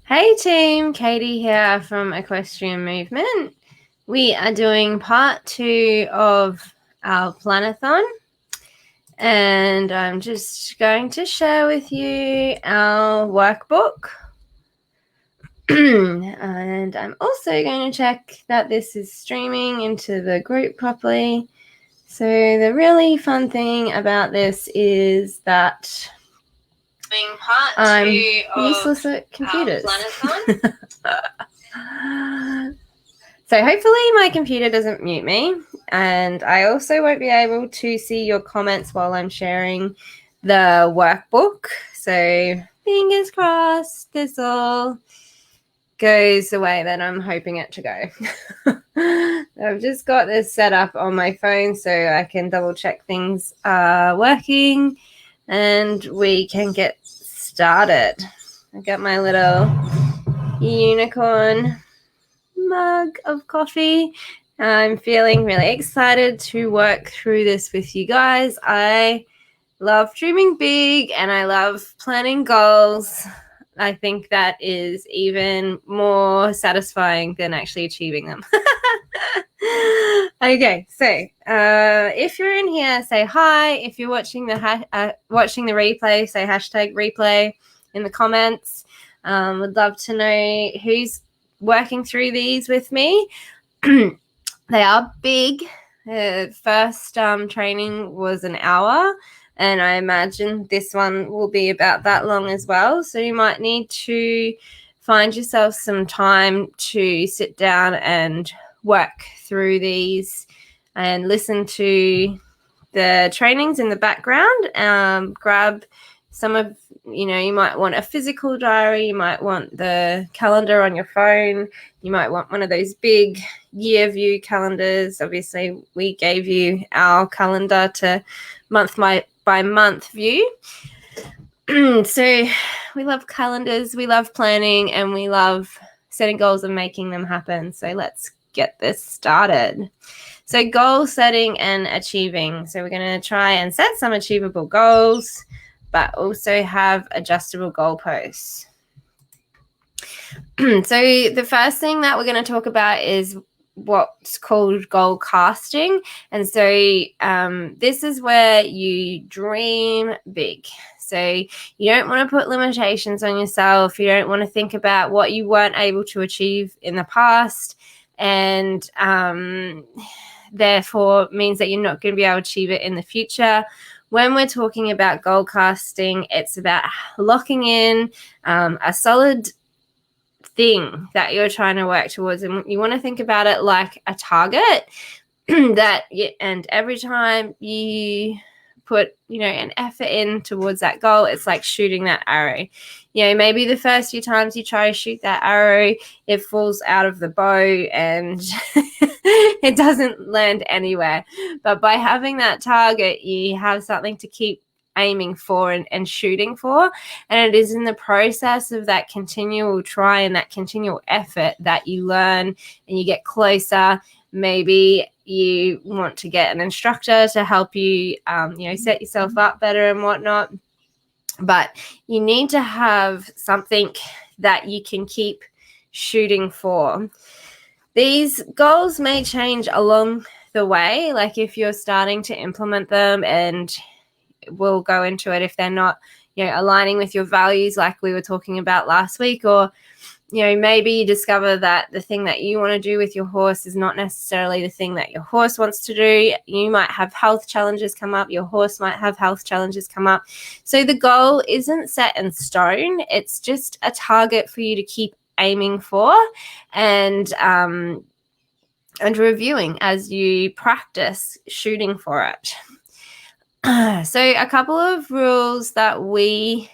Hey team, Katie here from Equestrian Movement. We are doing part 2 of our planathon, and I'm just going to share with you our workbook. And I'm also going to check that this is streaming into the group properly. So the really fun thing about this is that I'm useless at computers. So hopefully my computer doesn't mute me, and I also won't be able to see your comments while I'm sharing the workbook. So fingers crossed this all goes the way that I'm hoping it to go. I've just got this set up on my phone so I can double check things are working and we can get started. I got my little unicorn mug of coffee. I'm feeling really excited to work through this with you guys. I love dreaming big and I love planning goals. I think that is even more satisfying than actually achieving them. Okay, so if you're in here, say hi. If you're watching the replay, say hashtag replay in the comments. Would love to know who's working through these with me. They are big. The first training was an hour, and I imagine this one will be about that long as well. So you might need to find yourself some time to sit down and work through these and listen to the trainings in the background. Grab some of, you might want a physical diary, you might want the calendar on your phone, you might want one of those big year view calendars. Obviously, we gave you our calendar to month by month view. So we love calendars, we love planning, and we love setting goals and making them happen. So let's get this started. So goal setting and achieving. So we're going to try and set some achievable goals, but also have adjustable goalposts. So the first thing that we're going to talk about is what's called goal casting. And so this is where you dream big. So you don't want to put limitations on yourself. You don't want to think about what you weren't able to achieve in the past, and therefore means that you're not going to be able to achieve it in the future. When we're talking about goal casting, it's about locking in a solid thing that you're trying to work towards, and you want to think about it like a target and every time you put an effort in towards that goal, it's like shooting that arrow. Maybe the first few times you try to shoot that arrow, it falls out of the bow and it doesn't land anywhere. But by having that target, you have something to keep aiming for and shooting for, and it is in the process of that continual try and that continual effort that you learn and you get closer. Maybe you want to get an instructor to help you set yourself up better and whatnot, but you need to have something that you can keep shooting for. These goals may change along the way, like if you're starting to implement them, and we'll go into it if they're not aligning with your values like we were talking about last week, or maybe you discover that the thing that you want to do with your horse is not necessarily the thing that your horse wants to do. You might have health challenges come up, your horse might have health challenges come up. So the goal isn't set in stone, it's just a target for you to keep aiming for and reviewing as you practice shooting for it. So a couple of rules that we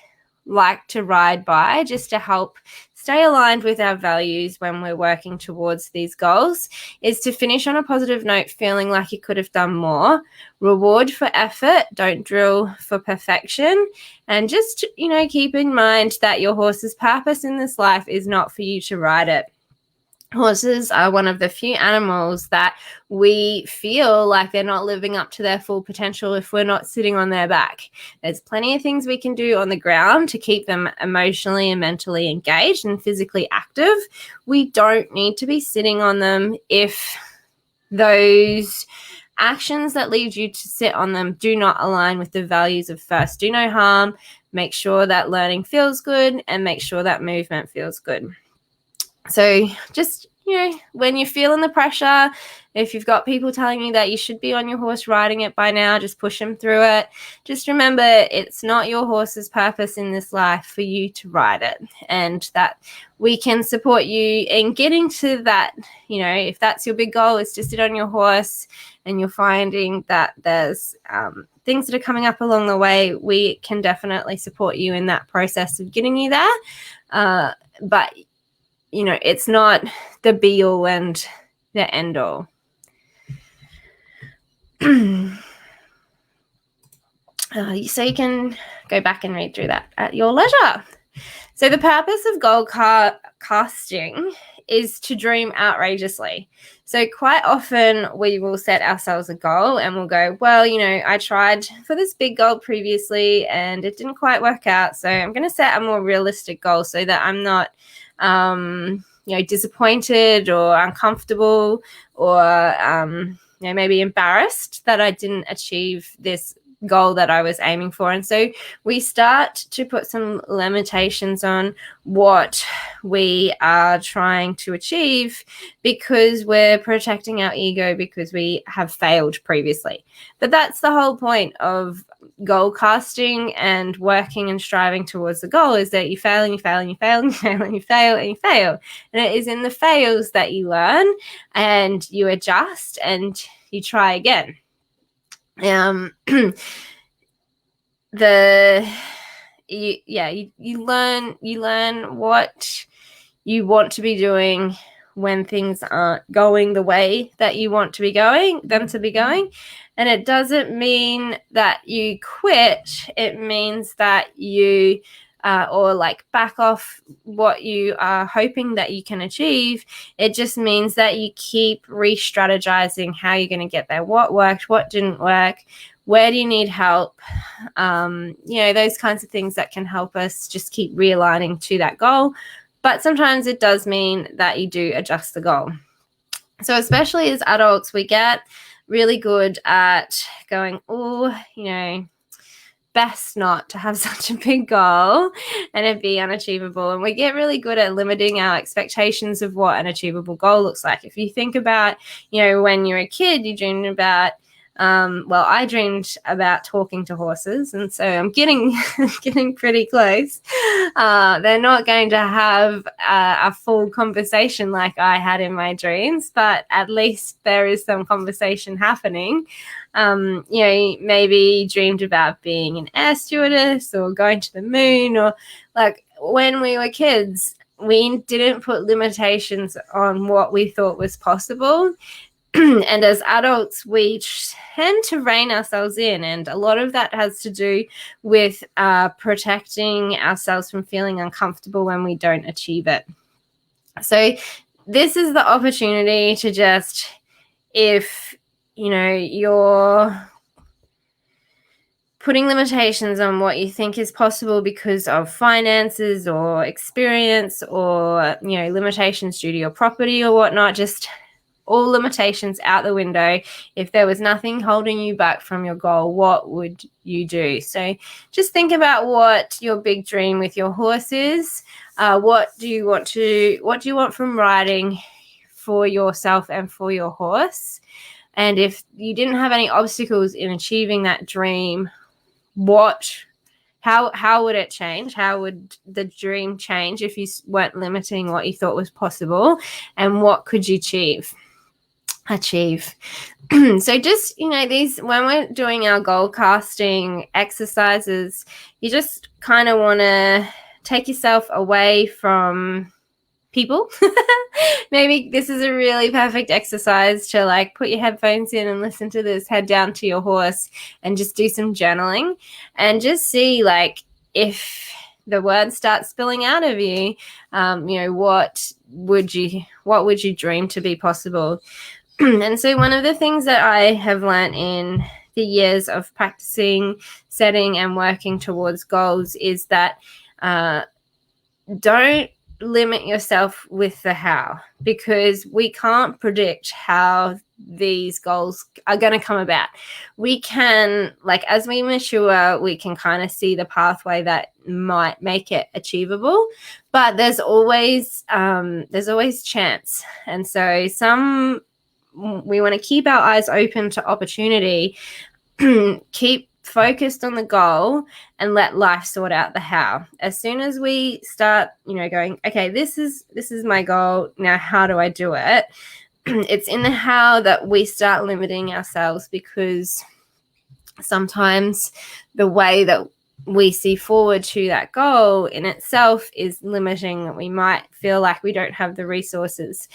like to ride by just to help stay aligned with our values when we're working towards these goals is to finish on a positive note, feeling like you could have done more. Reward for effort, don't drill for perfection. And just, keep in mind that your horse's purpose in this life is not for you to ride it. Horses are one of the few animals that we feel like they're not living up to their full potential if we're not sitting on their back. There's plenty of things we can do on the ground to keep them emotionally and mentally engaged and physically active. We don't need to be sitting on them if those actions that lead you to sit on them do not align with the values of first do no harm, make sure that learning feels good, and make sure that movement feels good. So just, when you're feeling the pressure, if you've got people telling you that you should be on your horse riding it by now, just push them through it. Just remember, it's not your horse's purpose in this life for you to ride it, and that we can support you in getting to that. If that's your big goal, is to sit on your horse, and you're finding that there's things that are coming up along the way, we can definitely support you in that process of getting you there. But it's not the be all and the end all. So you can go back and read through that at your leisure. So the purpose of goal casting is to dream outrageously. So quite often we will set ourselves a goal and we'll go, well, I tried for this big goal previously and it didn't quite work out. So I'm going to set a more realistic goal so that I'm not disappointed or uncomfortable or maybe embarrassed that I didn't achieve this goal that I was aiming for. And so we start to put some limitations on what we are trying to achieve because we're protecting our ego because we have failed previously. But that's the whole point of goal casting and working and striving towards the goal, is that you fail and you fail and you fail and you fail and you fail and you fail. And it is in the fails that you learn and you adjust and you try again. You learn what you want to be doing when things aren't going the way that you want to be going, and it doesn't mean that you quit. It means that you back off what you are hoping that you can achieve. It just means that you keep re-strategizing how you're going to get there, what worked, what didn't work, where do you need help, those kinds of things that can help us just keep realigning to that goal. But sometimes it does mean that you do adjust the goal. So especially as adults, we get really good at going, best not to have such a big goal and it be unachievable. And we get really good at limiting our expectations of what an achievable goal looks like. If you think about, when you're a kid, you dreamed about, I dreamed about talking to horses, and so I'm getting pretty close. They're not going to have a full conversation like I had in my dreams, but at least there is some conversation happening. Maybe dreamed about being an air stewardess or going to the moon, or like when we were kids, we didn't put limitations on what we thought was possible. And as adults, we tend to rein ourselves in. And a lot of that has to do with protecting ourselves from feeling uncomfortable when we don't achieve it. So this is the opportunity to just, if you're putting limitations on what you think is possible because of finances or experience or, limitations due to your property or whatnot, just all limitations out the window. If there was nothing holding you back from your goal, what would you do? So just think about what your big dream with your horse is. What do you want from riding for yourself and for your horse? And if you didn't have any obstacles in achieving that dream, how would it change? How would the dream change if you weren't limiting what you thought was possible? And what could you achieve? So just, these, when we're doing our goal casting exercises, you just kind of want to take yourself away from people. Maybe this is a really perfect exercise to put your headphones in and listen to this, head down to your horse and just do some journaling and just see if the words start spilling out of you. What would you dream to be possible? And so one of the things that I have learned in the years of practicing, setting, and working towards goals is that don't limit yourself with the how, because we can't predict how these goals are going to come about. We can, as we mature, we can kind of see the pathway that might make it achievable, but there's always chance. And so we want to keep our eyes open to opportunity, keep focused on the goal, and let life sort out the how. As soon as we start, going, okay, this is my goal. Now, how do I do it? It's in the how that we start limiting ourselves, because sometimes the way that we see forward to that goal in itself is limiting. We might feel like we don't have the resources.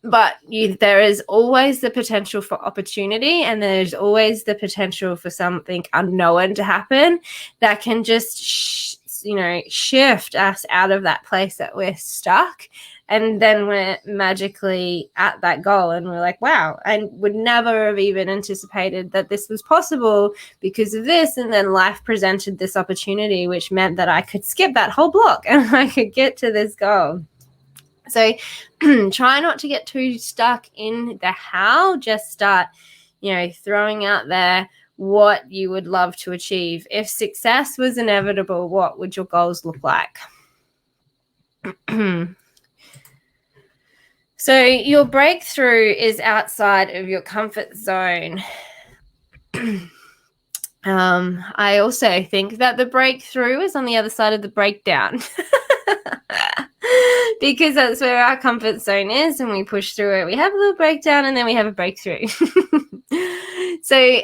But there is always the potential for opportunity, and there's always the potential for something unknown to happen that can just, shift us out of that place that we're stuck. And then we're magically at that goal, and we're like, wow, I would never have even anticipated that this was possible because of this. And then life presented this opportunity, which meant that I could skip that whole block and I could get to this goal. So try not to get too stuck in the how. Just start, throwing out there what you would love to achieve. If success was inevitable, what would your goals look like? So your breakthrough is outside of your comfort zone. I also think that the breakthrough is on the other side of the breakdown. Because that's where our comfort zone is, and we push through it. We have a little breakdown, and then we have a breakthrough. So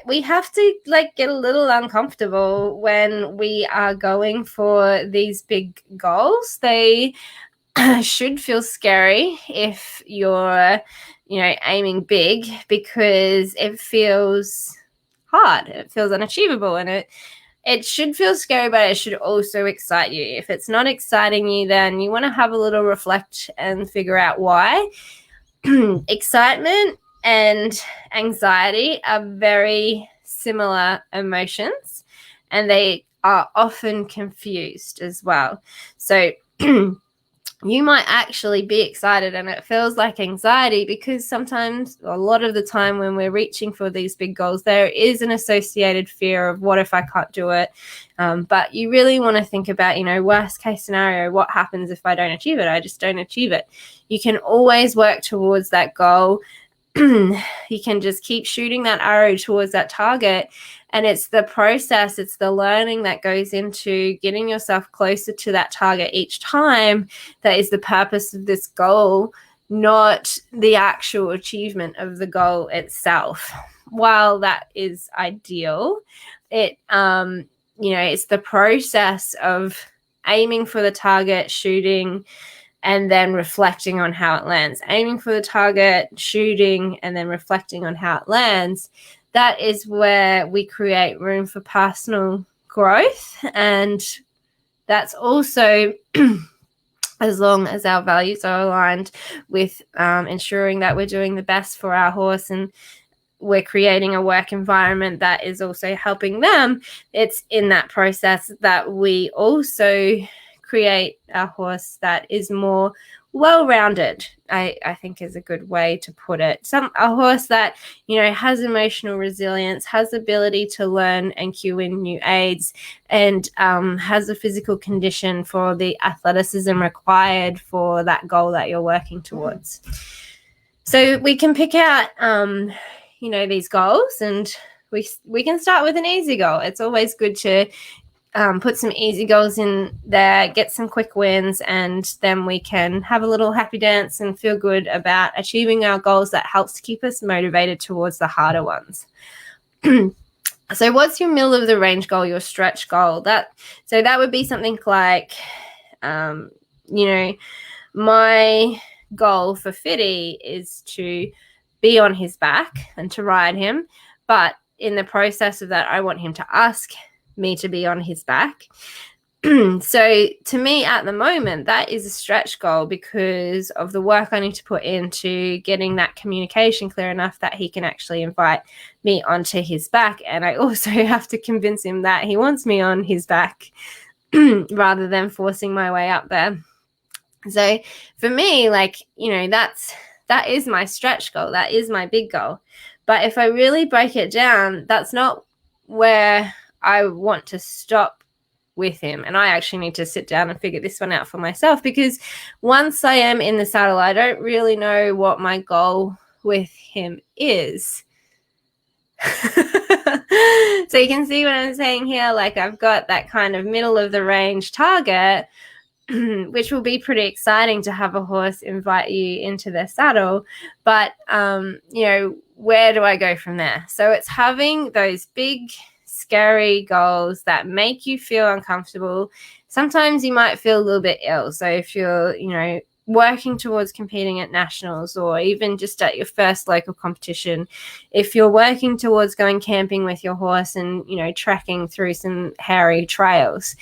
we have to get a little uncomfortable when we are going for these big goals. They should feel scary if you're, aiming big, because it feels hard. It feels unachievable, and it should feel scary, but it should also excite you. If it's not exciting you, then you want to have a little reflect and figure out why. Excitement and anxiety are very similar emotions, and they are often confused as well. So you might actually be excited and it feels like anxiety, because sometimes, a lot of the time, when we're reaching for these big goals, there is an associated fear of what if I can't do it? But you really want to think about, worst case scenario, what happens if I don't achieve it? I just don't achieve it. You can always work towards that goal. You can just keep shooting that arrow towards that target. And it's the process, it's the learning that goes into getting yourself closer to that target each time that is the purpose of this goal, not the actual achievement of the goal itself. While that is ideal, it's the process of aiming for the target, shooting, and then reflecting on how it lands. Aiming for the target, shooting, and then reflecting on how it lands. That is where we create room for personal growth. And that's also as long as our values are aligned with ensuring that we're doing the best for our horse, and we're creating a work environment that is also helping them. It's in that process that we also create a horse that is more well-rounded, I think is a good way to put it. A horse that, has emotional resilience, has the ability to learn and cue in new aids, and has a physical condition for the athleticism required for that goal that you're working towards. So we can pick out, these goals, and we can start with an easy goal. It's always good to put some easy goals in there, get some quick wins, and then we can have a little happy dance and feel good about achieving our goals. That helps to keep us motivated towards the harder ones. So what's your middle of the range goal, your stretch goal? That would be something like, my goal for Fitty is to be on his back and to ride him. But in the process of that, I want him to ask me to be on his back. So to me at the moment, that is a stretch goal because of the work I need to put into getting that communication clear enough that he can actually invite me onto his back. And I also have to convince him that he wants me on his back rather than forcing my way up there. So for me, like, that is my stretch goal. That is my big goal. But if I really break it down, that's not where I want to stop with him. And I actually need to sit down and figure this one out for myself, because once I am in the saddle, I don't really know what my goal with him is. So you can see what I'm saying here. Like, I've got that kind of middle of the range target, which will be pretty exciting to have a horse invite you into their saddle. But, where do I go from there? So it's having those big, scary goals that make you feel uncomfortable. Sometimes you might feel a little bit ill. So if you're, working towards competing at nationals, or even just at your first local competition, if you're working towards going camping with your horse and, trekking through some hairy trails,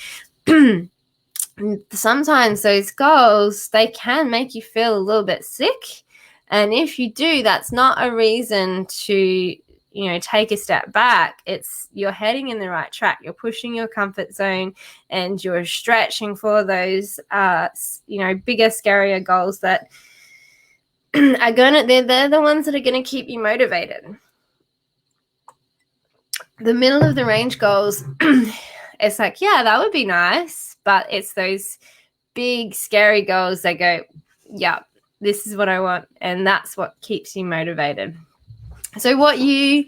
sometimes those goals, they can make you feel a little bit sick. And if you do, that's not a reason to take a step back. You're heading in the right track. You're pushing your comfort zone and you're stretching for those, bigger, scarier goals that they're the ones that are going to keep you motivated. The middle of the range goals, it's like, yeah, that would be nice, but it's those big, scary goals that go, yeah, this is what I want. And that's what keeps you motivated. So what you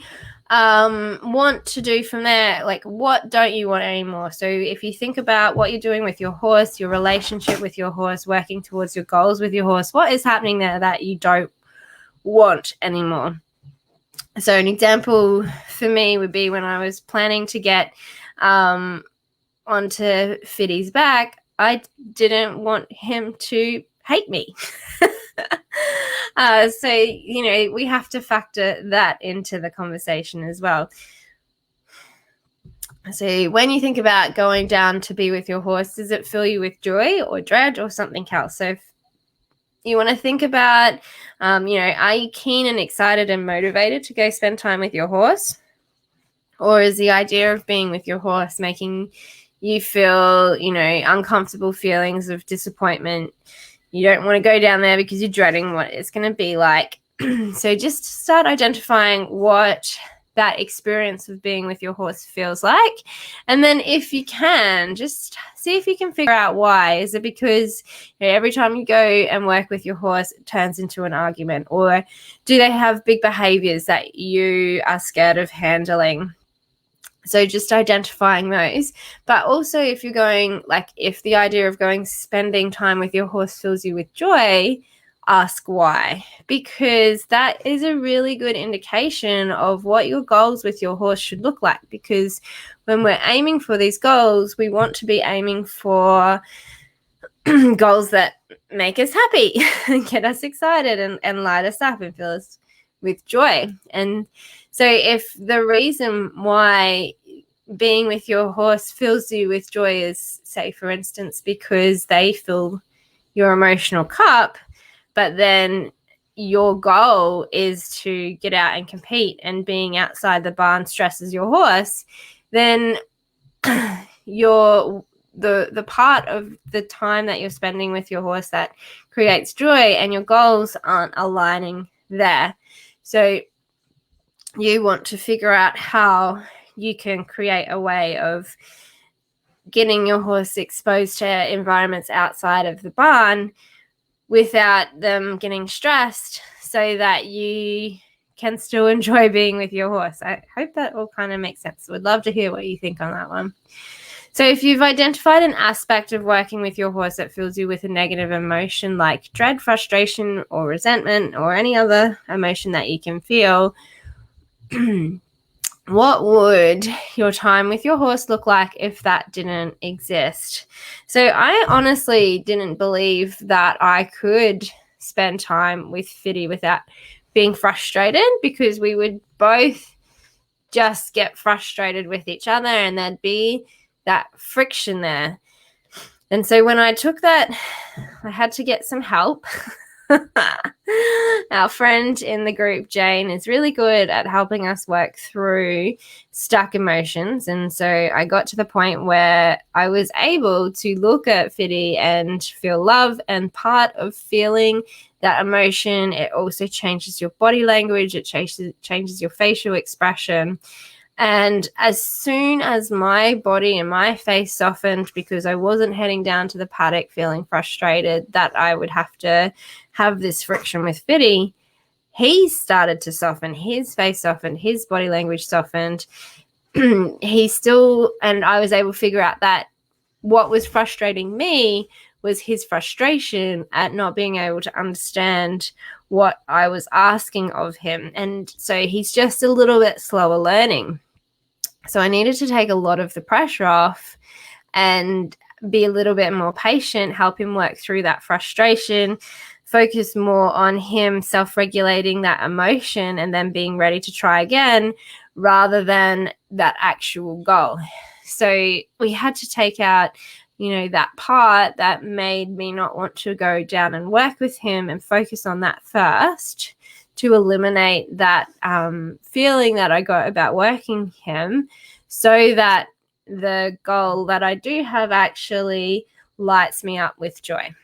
want to do from there, like, what don't you want anymore? So if you think about what you're doing with your horse, your relationship with your horse, working towards your goals with your horse, what is happening there that you don't want anymore? So an example for me would be when I was planning to get onto Fiddy's back, I didn't want him to hate me. So, we have to factor that into the conversation as well. So when you think about going down to be with your horse, does it fill you with joy or dread or something else? So if you want to think about, are you keen and excited and motivated to go spend time with your horse? Or is the idea of being with your horse making you feel, uncomfortable feelings of disappointment? You don't want to go down there because you're dreading what it's going to be like. So just start identifying what that experience of being with your horse feels like. And then if you can, just see if you can figure out why. Is it because every time you go and work with your horse, it turns into an argument? Or do they have big behaviors that you are scared of handling? So just identifying those. But also if you're going, like, if the idea of spending time with your horse fills you with joy, ask why, because that is a really good indication of what your goals with your horse should look like. Because when we're aiming for these goals, we want to be aiming for goals that make us happy and get us excited and light us up and fill us with joy. And so if the reason why being with your horse fills you with joy is, say, for instance, because they fill your emotional cup, but then your goal is to get out and compete, and being outside the barn stresses your horse, then the part of the time that you're spending with your horse that creates joy and your goals aren't aligning there. So you want to figure out how you can create a way of getting your horse exposed to environments outside of the barn without them getting stressed, so that you can still enjoy being with your horse. I hope that all kind of makes sense. Would love to hear what you think on that one. So if you've identified an aspect of working with your horse that fills you with a negative emotion like dread, frustration, or resentment, or any other emotion that you can feel, what would your time with your horse look like if that didn't exist? So I honestly didn't believe that I could spend time with Fiddy without being frustrated, because we would both just get frustrated with each other, and there'd be that friction there. And so when I took that, I had to get some help. Our friend in the group, Jane, is really good at helping us work through stuck emotions. And so I got to the point where I was able to look at Fiddy and feel love. And part of feeling that emotion, it also changes your body language, it changes your facial expression. And as soon as my body and my face softened, because I wasn't heading down to the paddock feeling frustrated that I would have to have this friction with Fiddy, he started to soften. His face softened. His body language softened. And I was able to figure out that what was frustrating me was his frustration at not being able to understand what I was asking of him. And so he's just a little bit slower learning. So I needed to take a lot of the pressure off and be a little bit more patient, help him work through that frustration, focus more on him self-regulating that emotion and then being ready to try again rather than that actual goal. So we had to take out, that part that made me not want to go down and work with him and focus on that first, to eliminate that feeling that I got about working him, so that the goal that I do have actually lights me up with joy.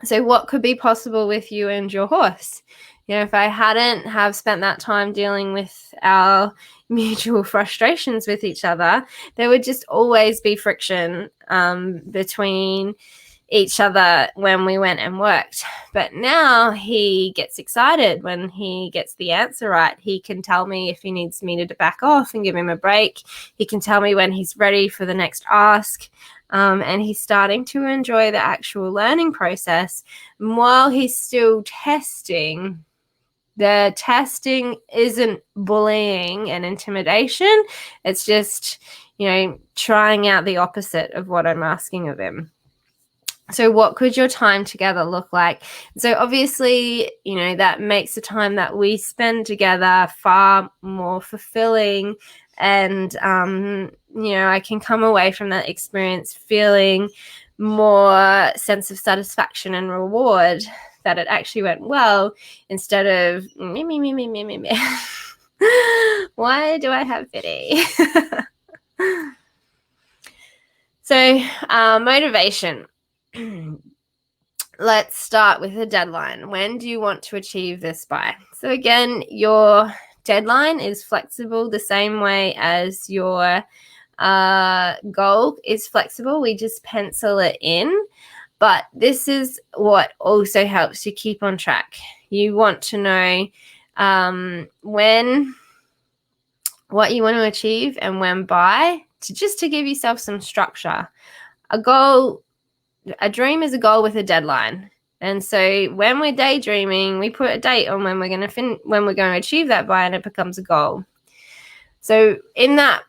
So what could be possible with you and your horse? If I hadn't have spent that time dealing with our mutual frustrations with each other, there would just always be friction between each other when we went and worked. But now he gets excited when he gets the answer right. He can tell me if he needs me to back off and give him a break. He can tell me when he's ready for the next ask. And he's starting to enjoy the actual learning process. And while he's still testing, the testing isn't bullying and intimidation. It's just, trying out the opposite of what I'm asking of him. So what could your time together look like? So obviously, that makes the time that we spend together far more fulfilling. And, I can come away from that experience feeling more sense of satisfaction and reward that it actually went well, instead of me. Why do I have Fiddy? So motivation. Let's start with a deadline. When do you want to achieve this by? So again, your deadline is flexible the same way as your goal is flexible. We just pencil it in. But this is what also helps you keep on track. You want to know what you want to achieve and when by, to give yourself some structure. A dream is a goal with a deadline. And so when we're daydreaming, we put a date on when we're going to achieve that by, and it becomes a goal. So in that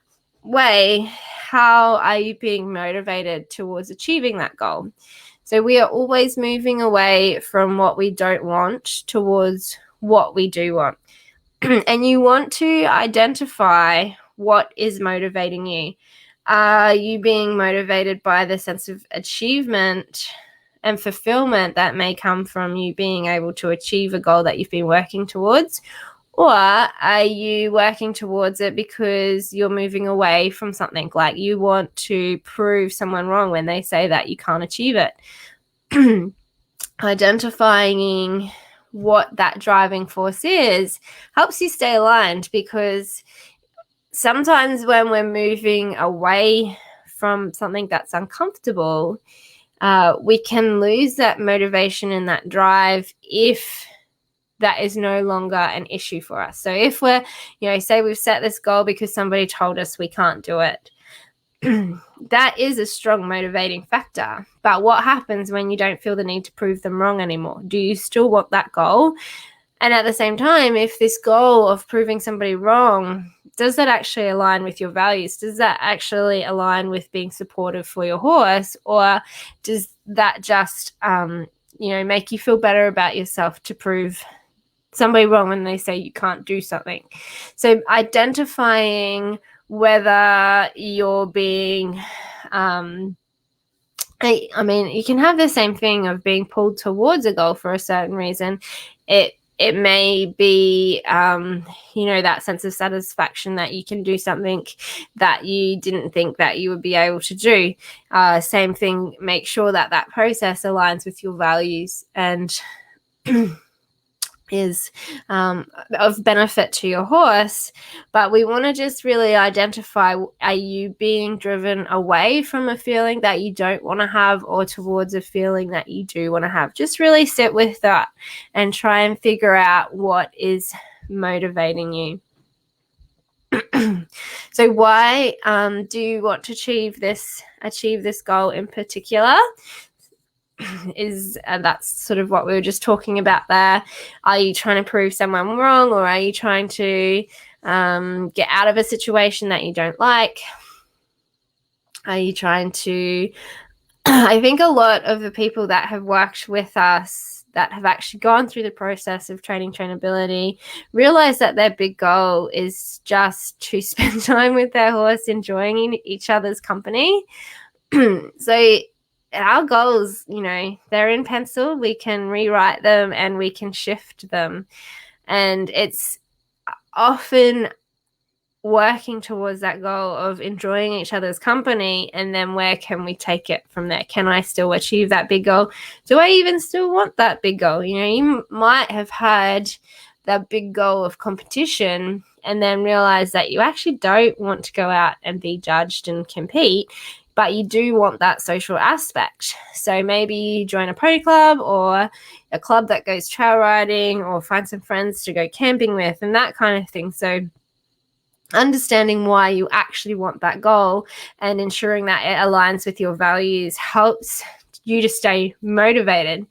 way, how are you being motivated towards achieving that goal? So we are always moving away from what we don't want towards what we do want. And you want to identify what is motivating you. Are you being motivated by the sense of achievement and fulfillment that may come from you being able to achieve a goal that you've been working towards? Or are you working towards it because you're moving away from something, like you want to prove someone wrong when they say that you can't achieve it? Identifying what that driving force is helps you stay aligned, because sometimes when we're moving away from something that's uncomfortable, we can lose that motivation and that drive if that is no longer an issue for us. So if we're, say we've set this goal because somebody told us we can't do it, that is a strong motivating factor. But what happens when you don't feel the need to prove them wrong anymore? Do you still want that goal? And at the same time, if this goal of proving somebody wrong, does that actually align with your values? Does that actually align with being supportive for your horse? Or does that just, make you feel better about yourself to prove somebody wrong when they say you can't do something. So identifying whether you're being I mean, you can have the same thing of being pulled towards a goal for a certain reason. It may be, that sense of satisfaction that you can do something that you didn't think that you would be able to do. Same thing, make sure that that process aligns with your values and is of benefit to your horse. But we want to just really identify, are you being driven away from a feeling that you don't want to have or towards a feeling that you do want to have? Just really sit with that and try and figure out what is motivating you. So why do you want to achieve this goal in particular? That's sort of what we were just talking about there. Are you trying to prove someone wrong, or are you trying to get out of a situation that you don't like? Are you trying to I think a lot of the people that have worked with us that have actually gone through the process of training trainability realize that their big goal is just to spend time with their horse, enjoying each other's company. So our goals, they're in pencil. We can rewrite them and we can shift them. And it's often working towards that goal of enjoying each other's company, and then where can we take it from there? Can I still achieve that big goal? Do I even still want that big goal? You might have had that big goal of competition and then realize that you actually don't want to go out and be judged and compete, but you do want that social aspect. So maybe you join a pony club or a club that goes trail riding, or find some friends to go camping with and that kind of thing. So understanding why you actually want that goal and ensuring that it aligns with your values helps you to stay motivated.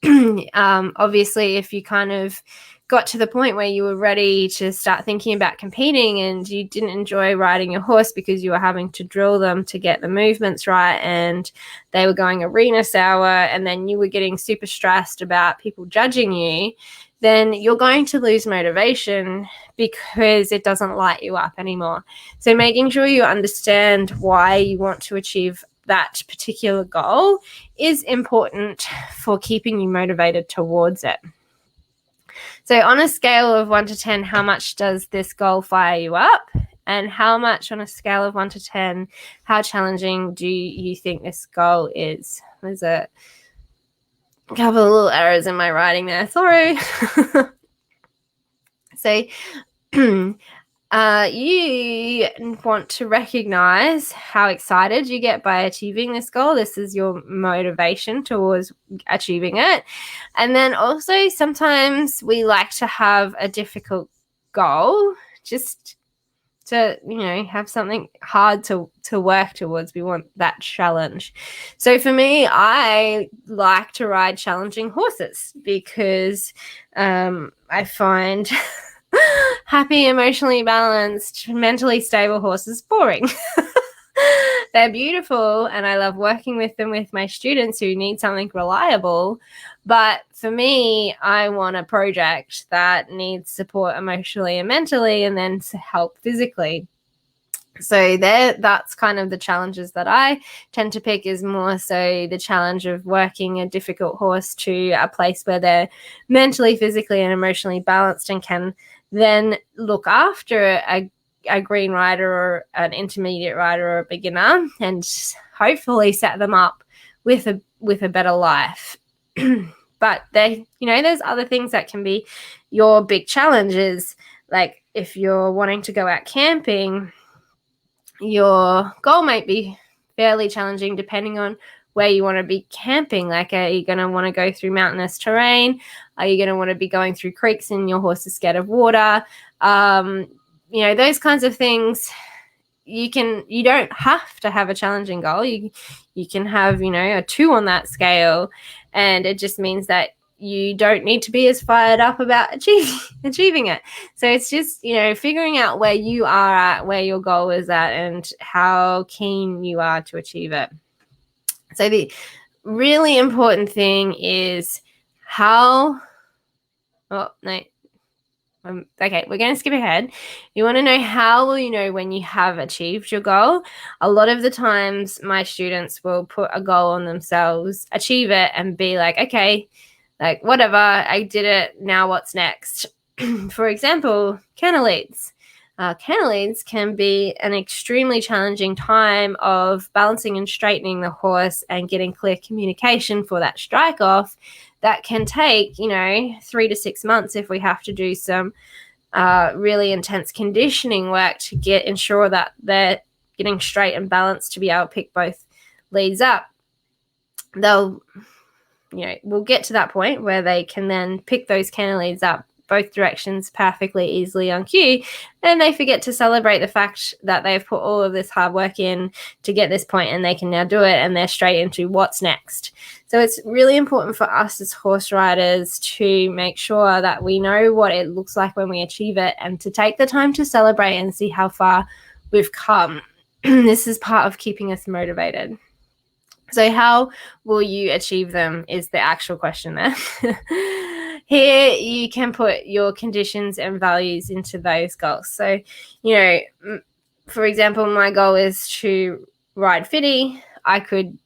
Obviously, if you kind of got to the point where you were ready to start thinking about competing and you didn't enjoy riding your horse because you were having to drill them to get the movements right, and they were going arena sour, and then you were getting super stressed about people judging you, then you're going to lose motivation because it doesn't light you up anymore. So making sure you understand why you want to achieve that particular goal is important for keeping you motivated towards it. So on a scale of 1 to 10, how much does this goal fire you up? And how much on a scale of 1 to 10, how challenging do you think this goal is? There's a couple of little errors in my writing there. Sorry. So you want to recognize how excited you get by achieving this goal. This is your motivation towards achieving it. And then also sometimes we like to have a difficult goal just to, have something hard to work towards. We want that challenge. So for me, I like to ride challenging horses because I find happy, emotionally balanced, mentally stable horses boring. They're beautiful, and I love working with them with my students who need something reliable. But for me, I want a project that needs support emotionally and mentally, and then to help physically. So that's kind of the challenges that I tend to pick, is more so the challenge of working a difficult horse to a place where they're mentally, physically, and emotionally balanced and can then look after a green rider or an intermediate rider or a beginner and hopefully set them up with a better life. But there's other things that can be your big challenges. Like if you're wanting to go out camping, your goal might be fairly challenging depending on where you want to be camping. Like, are you going to want to go through mountainous terrain? Are you going to want to be going through creeks and your horse is scared of water? Those kinds of things. You don't have to have a challenging goal. You can have, a 2 on that scale, and it just means that you don't need to be as fired up about achieving it. So it's just, figuring out where you are at, where your goal is at, and how keen you are to achieve it. So the really important thing is how Oh, no. Okay, we're going to skip ahead. You want to know how will you know when you have achieved your goal? A lot of the times my students will put a goal on themselves, achieve it, and be like, okay, like whatever, I did it, now what's next? For example, cantileads. Cantileads can be an extremely challenging time of balancing and straightening the horse and getting clear communication for that strike off. That can take, 3 to 6 months if we have to do some really intense conditioning work to ensure that they're getting straight and balanced to be able to pick both leads up. We'll get to that point where they can then pick those cantileads up both directions perfectly easily on cue, and they forget to celebrate the fact that they've put all of this hard work in to get this point, and they can now do it, and they're straight into what's next. So it's really important for us as horse riders to make sure that we know what it looks like when we achieve it, and to take the time to celebrate and see how far we've come. This is part of keeping us motivated. So how will you achieve them is the actual question there. Here you can put your conditions and values into those goals. So, for example, my goal is to ride Fitty. I could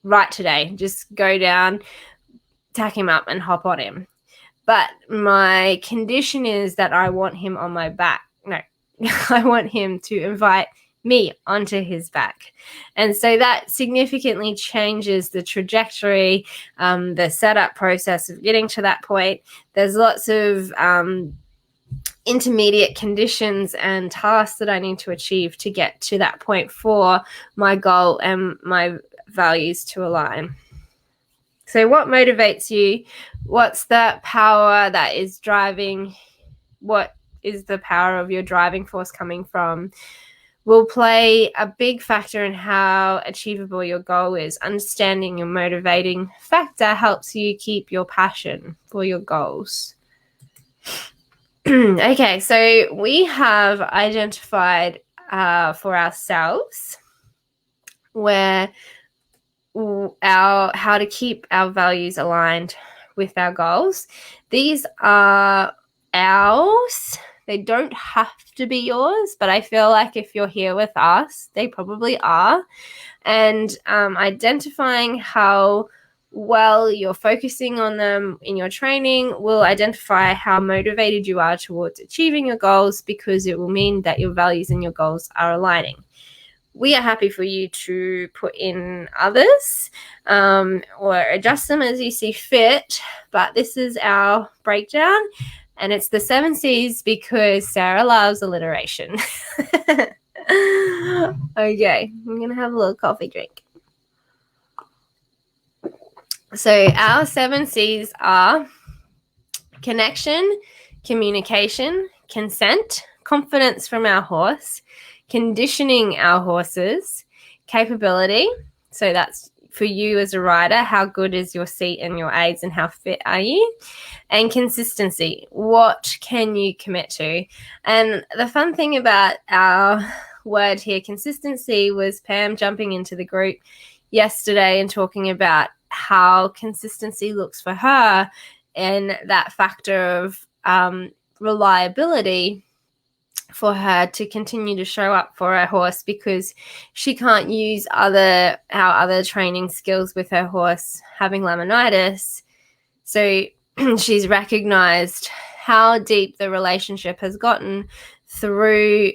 right today just go down, tack him up and hop on him. But my condition is that I want him on my back. No, I want him to invite me onto his back. And so that significantly changes the trajectory, the setup process of getting to that point. There's lots of intermediate conditions and tasks that I need to achieve to get to that point for my goal and my values to align. So what motivates you? What's the power that is driving? What is the power of your driving force coming from? Will play a big factor in how achievable your goal is. Understanding your motivating factor helps you keep your passion for your goals. Okay, so we have identified for ourselves how to keep our values aligned with our goals. These are ours. They don't have to be yours, but I feel like if you're here with us, they probably are. And identifying how well you're focusing on them in your training will identify how motivated you are towards achieving your goals, because it will mean that your values and your goals are aligning. We are happy for you to put in others or adjust them as you see fit, but this is our breakdown. And it's the 7 C's because Sarah loves alliteration. Okay, I'm going to have a little coffee drink. So our 7 C's are connection, communication, consent, confidence from our horse, conditioning our horses, capability. So that's for you as a rider, how good is your seat and your aids and how fit are you? And consistency, what can you commit to? And the fun thing about our word here, consistency, was Pam jumping into the group yesterday and talking about how consistency looks for her, and that factor of reliability for her to continue to show up for her horse, because she can't use our other training skills with her horse having laminitis. So she's recognized how deep the relationship has gotten through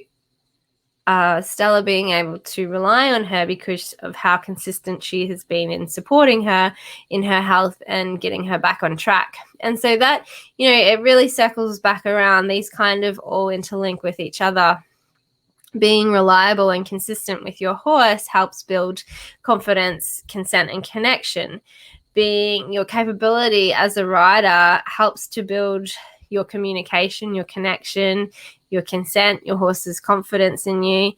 Stella being able to rely on her because of how consistent she has been in supporting her in her health and getting her back on track. And so that, it really circles back around. These kind of all interlink with each other. Being reliable and consistent with your horse helps build confidence, consent, and connection. Being your capability as a rider helps to build your communication, your connection, your consent, your horse's confidence in you.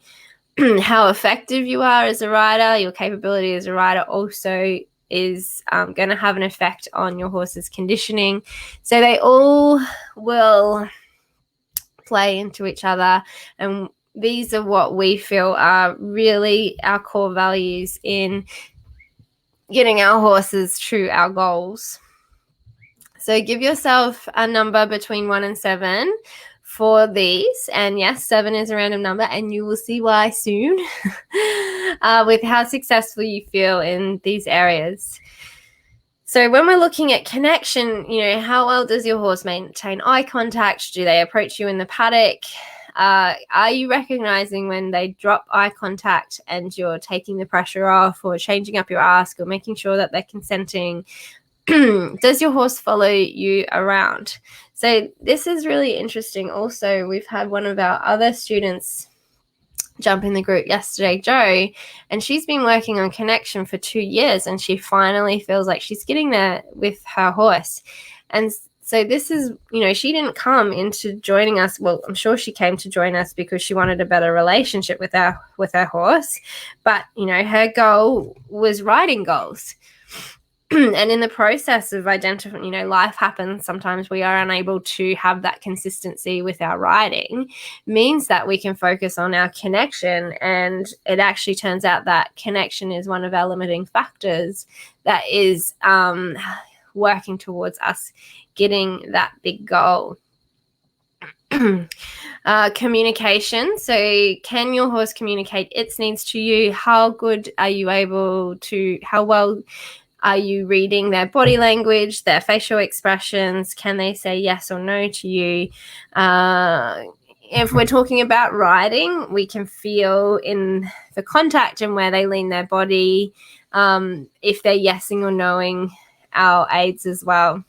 How effective you are as a rider, your capability as a rider also is going to have an effect on your horse's conditioning. So they all will play into each other, and these are what we feel are really our core values in getting our horses to our goals. So give yourself a number between 1 and 7 for these. And yes, 7 is a random number, and you will see why soon with how successful you feel in these areas. So when we're looking at connection, how well does your horse maintain eye contact? Do they approach you in the paddock? Are you recognizing when they drop eye contact and you're taking the pressure off, or changing up your ask, or making sure that they're consenting? Does your horse follow you around? So this is really interesting. Also, we've had one of our other students jump in the group yesterday, Jo, and she's been working on connection for 2 years, and she finally feels like she's getting there with her horse. And so this is, she didn't come into joining us. Well, I'm sure she came to join us because she wanted a better relationship with her horse. But, her goal was riding goals. And in the process of identifying, life happens. Sometimes we are unable to have that consistency with our riding, means that we can focus on our connection. And it actually turns out that connection is one of our limiting factors that is working towards us getting that big goal. Communication. So can your horse communicate its needs to you? How good are you how well are you reading their body language, their facial expressions? Can they say yes or no to you? If we're talking about riding, we can feel in the contact and where they lean their body, if they're yesing or knowing our aids as well.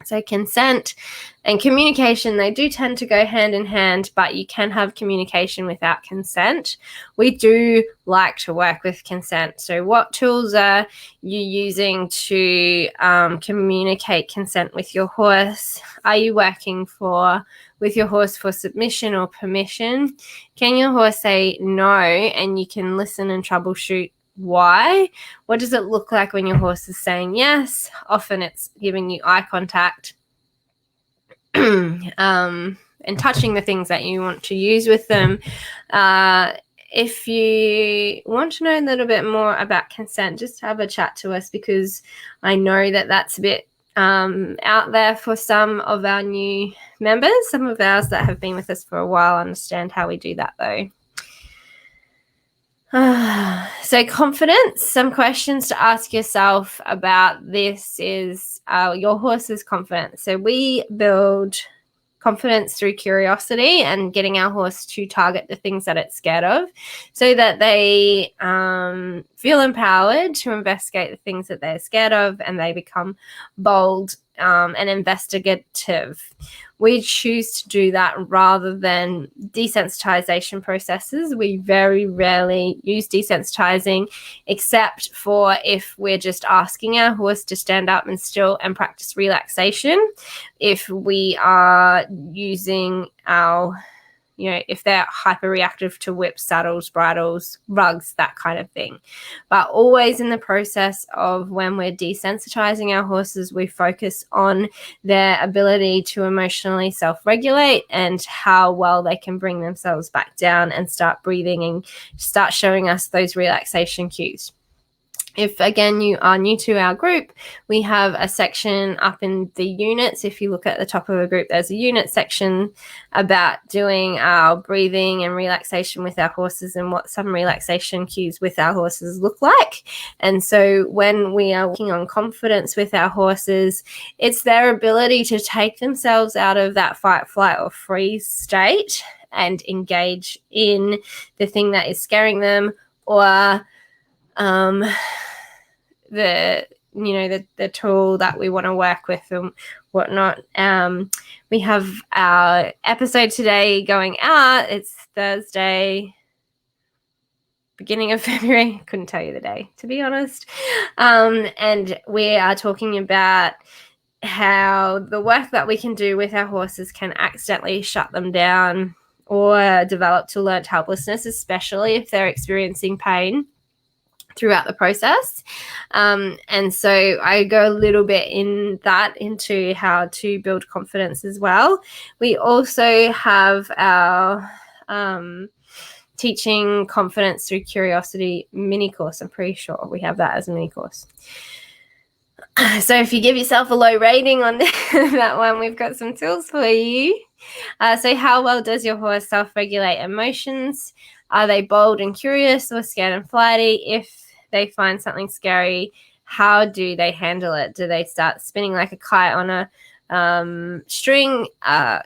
So consent and communication, they do tend to go hand in hand, but you can have communication without consent. We do like to work with consent. So what tools are you using to communicate consent with your horse? Are you working with your horse for submission or permission? Can your horse say no, and you can listen and troubleshoot why? What does it look like when your horse is saying yes? Often it's giving you eye contact and touching the things that you want to use with them. If you want to know a little bit more about consent, just have a chat to us, because I know that that's a bit out there for some of our new members. Some of ours that have been with us for a while understand how we do that, though. So confidence, some questions to ask yourself about this is your horse's confidence. So we build confidence through curiosity and getting our horse to target the things that it's scared of, so that they feel empowered to investigate the things that they're scared of, and they become bold and investigative. We choose to do that rather than desensitization processes. We very rarely use desensitizing, except for if we're just asking our horse to stand up and still and practice relaxation. If we are using our, if they're hyperreactive to whips, saddles, bridles, rugs, that kind of thing. But always in the process of when we're desensitizing our horses, we focus on their ability to emotionally self-regulate and how well they can bring themselves back down and start breathing and start showing us those relaxation cues. If, again, you are new to our group, we have a section up in the units. If you look at the top of the group, there's a unit section about doing our breathing and relaxation with our horses and what some relaxation cues with our horses look like. And so when we are working on confidence with our horses, it's their ability to take themselves out of that fight, flight, or freeze state and engage in the thing that is scaring them, or the tool that we want to work with and whatnot. We have our episode today going out. It's Thursday, beginning of February. Couldn't tell you the day, to be honest. And we are talking about how the work that we can do with our horses can accidentally shut them down or develop to learned helplessness, especially if they're experiencing pain throughout the process. And so I go a little bit into how to build confidence as well. We also have our teaching confidence through curiosity mini course. I'm pretty sure we have that as a mini course. So if you give yourself a low rating on that one, we've got some tools for you. So how well does your horse self-regulate emotions? Are they bold and curious or scared and flighty? If they find something scary, how do they handle it? Do they start spinning like a kite on a string?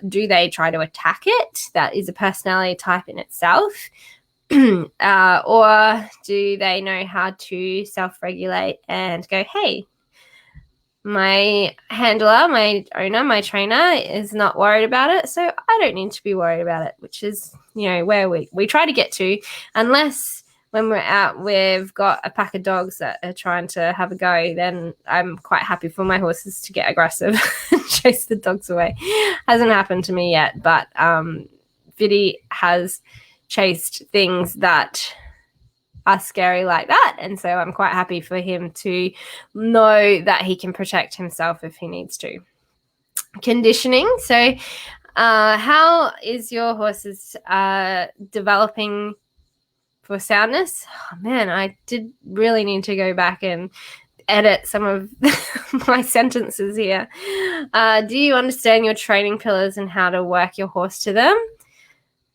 Do they try to attack it? That is a personality type in itself. Or do they know how to self-regulate and go, hey, my handler, my owner, my trainer is not worried about it, so I don't need to be worried about it, which is, where we try to get to, unless when we're out, we've got a pack of dogs that are trying to have a go, then I'm quite happy for my horses to get aggressive and chase the dogs away. Hasn't happened to me yet, but Viddy has chased things that are scary like that, and so I'm quite happy for him to know that he can protect himself if he needs to. Conditioning. So how is your horse's developing for soundness? Oh man, I did really need to go back and edit some of my sentences here. Do you understand your training pillars and how to work your horse to them?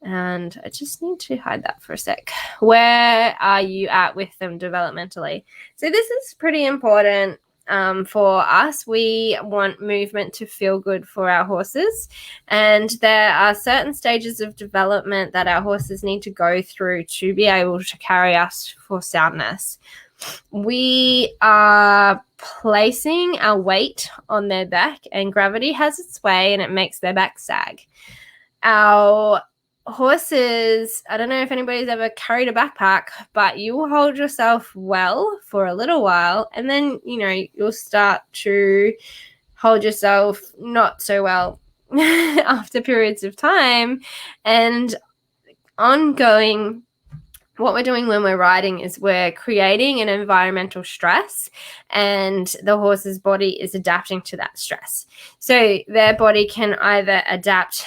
And I just need to hide that for a sec. Where are you at with them developmentally? So this is pretty important for us. We want movement to feel good for our horses. And there are certain stages of development that our horses need to go through to be able to carry us for soundness. We are placing our weight on their back, and gravity has its way and it makes their back sag. Our horses, I don't know if anybody's ever carried a backpack, but you will hold yourself well for a little while, and then you'll start to hold yourself not so well after periods of time. And ongoing, what we're doing when we're riding is we're creating an environmental stress, and the horse's body is adapting to that stress. So their body can either adapt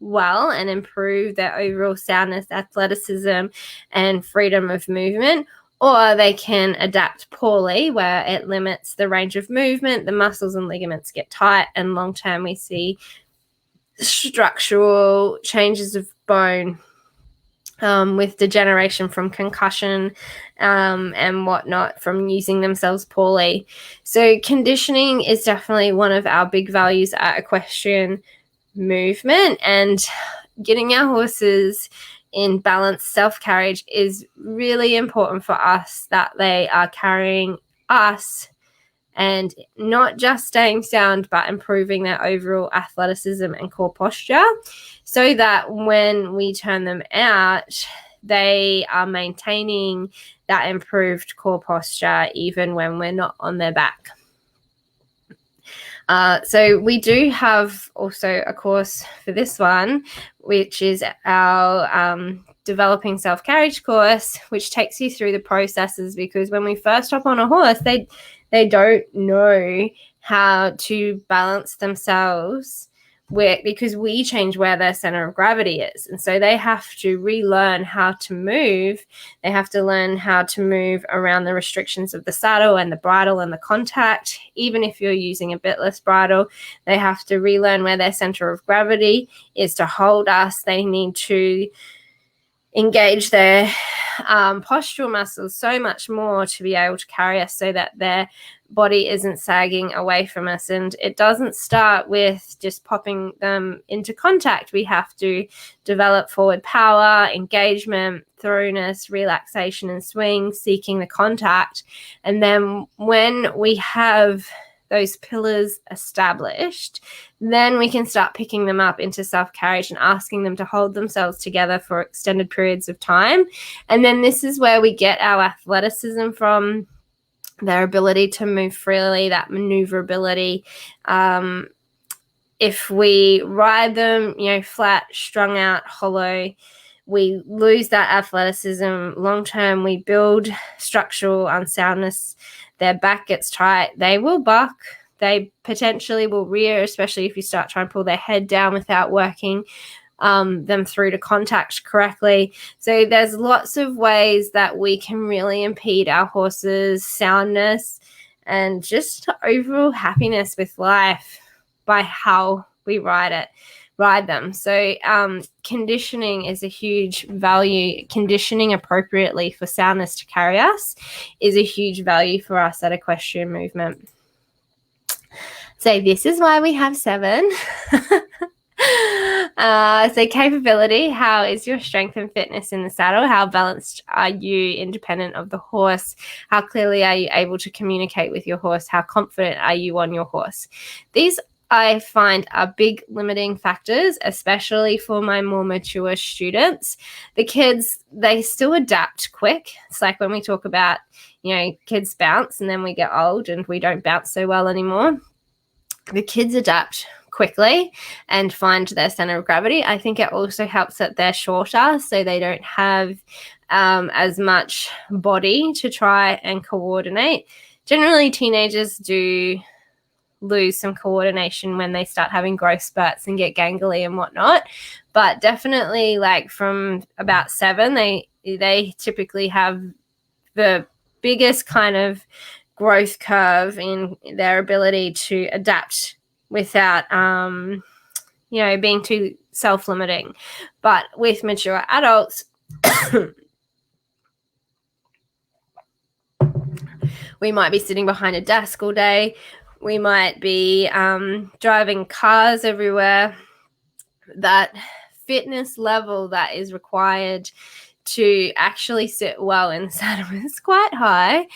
well and improve their overall soundness, athleticism, and freedom of movement, or they can adapt poorly, where it limits the range of movement, the muscles and ligaments get tight, and long term we see structural changes of bone with degeneration from concussion and whatnot from using themselves poorly. So conditioning is definitely one of our big values at Equestrian Movement, and getting our horses in balanced self-carriage is really important for us, that they are carrying us and not just staying sound, but improving their overall athleticism and core posture, so that when we turn them out, they are maintaining that improved core posture even when we're not on their back. So we do have also a course for this one, which is our developing self-carriage course, which takes you through the processes, because when we first hop on a horse, they don't know how to balance themselves because we change where their center of gravity is. And so they have to relearn how to move. They have to learn how to move around the restrictions of the saddle and the bridle and the contact. Even if you're using a bitless bridle, they have to relearn where their center of gravity is to hold us. They need to engage their postural muscles so much more to be able to carry us, so that their body isn't sagging away from us. And it doesn't start with just popping them into contact. We have to develop forward power, engagement, thoroughness, relaxation and swing, seeking the contact. And then when we have those pillars established, then we can start picking them up into self-carriage and asking them to hold themselves together for extended periods of time. And then this is where we get our athleticism from, their ability to move freely, that maneuverability. If we ride them, flat, strung out, hollow, we lose that athleticism. Long term, we build structural unsoundness. Their back gets tight. They will buck. They potentially will rear, especially if you start trying to pull their head down without working them through to contact correctly. So there's lots of ways that we can really impede our horses' soundness and just overall happiness with life by how we ride them. So conditioning is a huge value. Conditioning appropriately for soundness to carry us is a huge value for us at Equestrian Movement. So this is why we have 7. So capability, how is your strength and fitness in the saddle? How balanced are you independent of the horse? How clearly are you able to communicate with your horse? How confident are you on your horse? These I find are big limiting factors, especially for my more mature students. The kids, they still adapt quick. It's like when we talk about, kids bounce and then we get old and we don't bounce so well anymore. The kids adapt quickly and find their center of gravity. I think it also helps that they're shorter, so they don't have as much body to try and coordinate. Generally, teenagers do lose some coordination when they start having growth spurts and get gangly and whatnot, but definitely like from about 7, they typically have the biggest kind of growth curve in their ability to adapt without being too self-limiting. But with mature adults, we might be sitting behind a desk all day. We might be driving cars everywhere. That fitness level that is required to actually sit well in the saddle is quite high.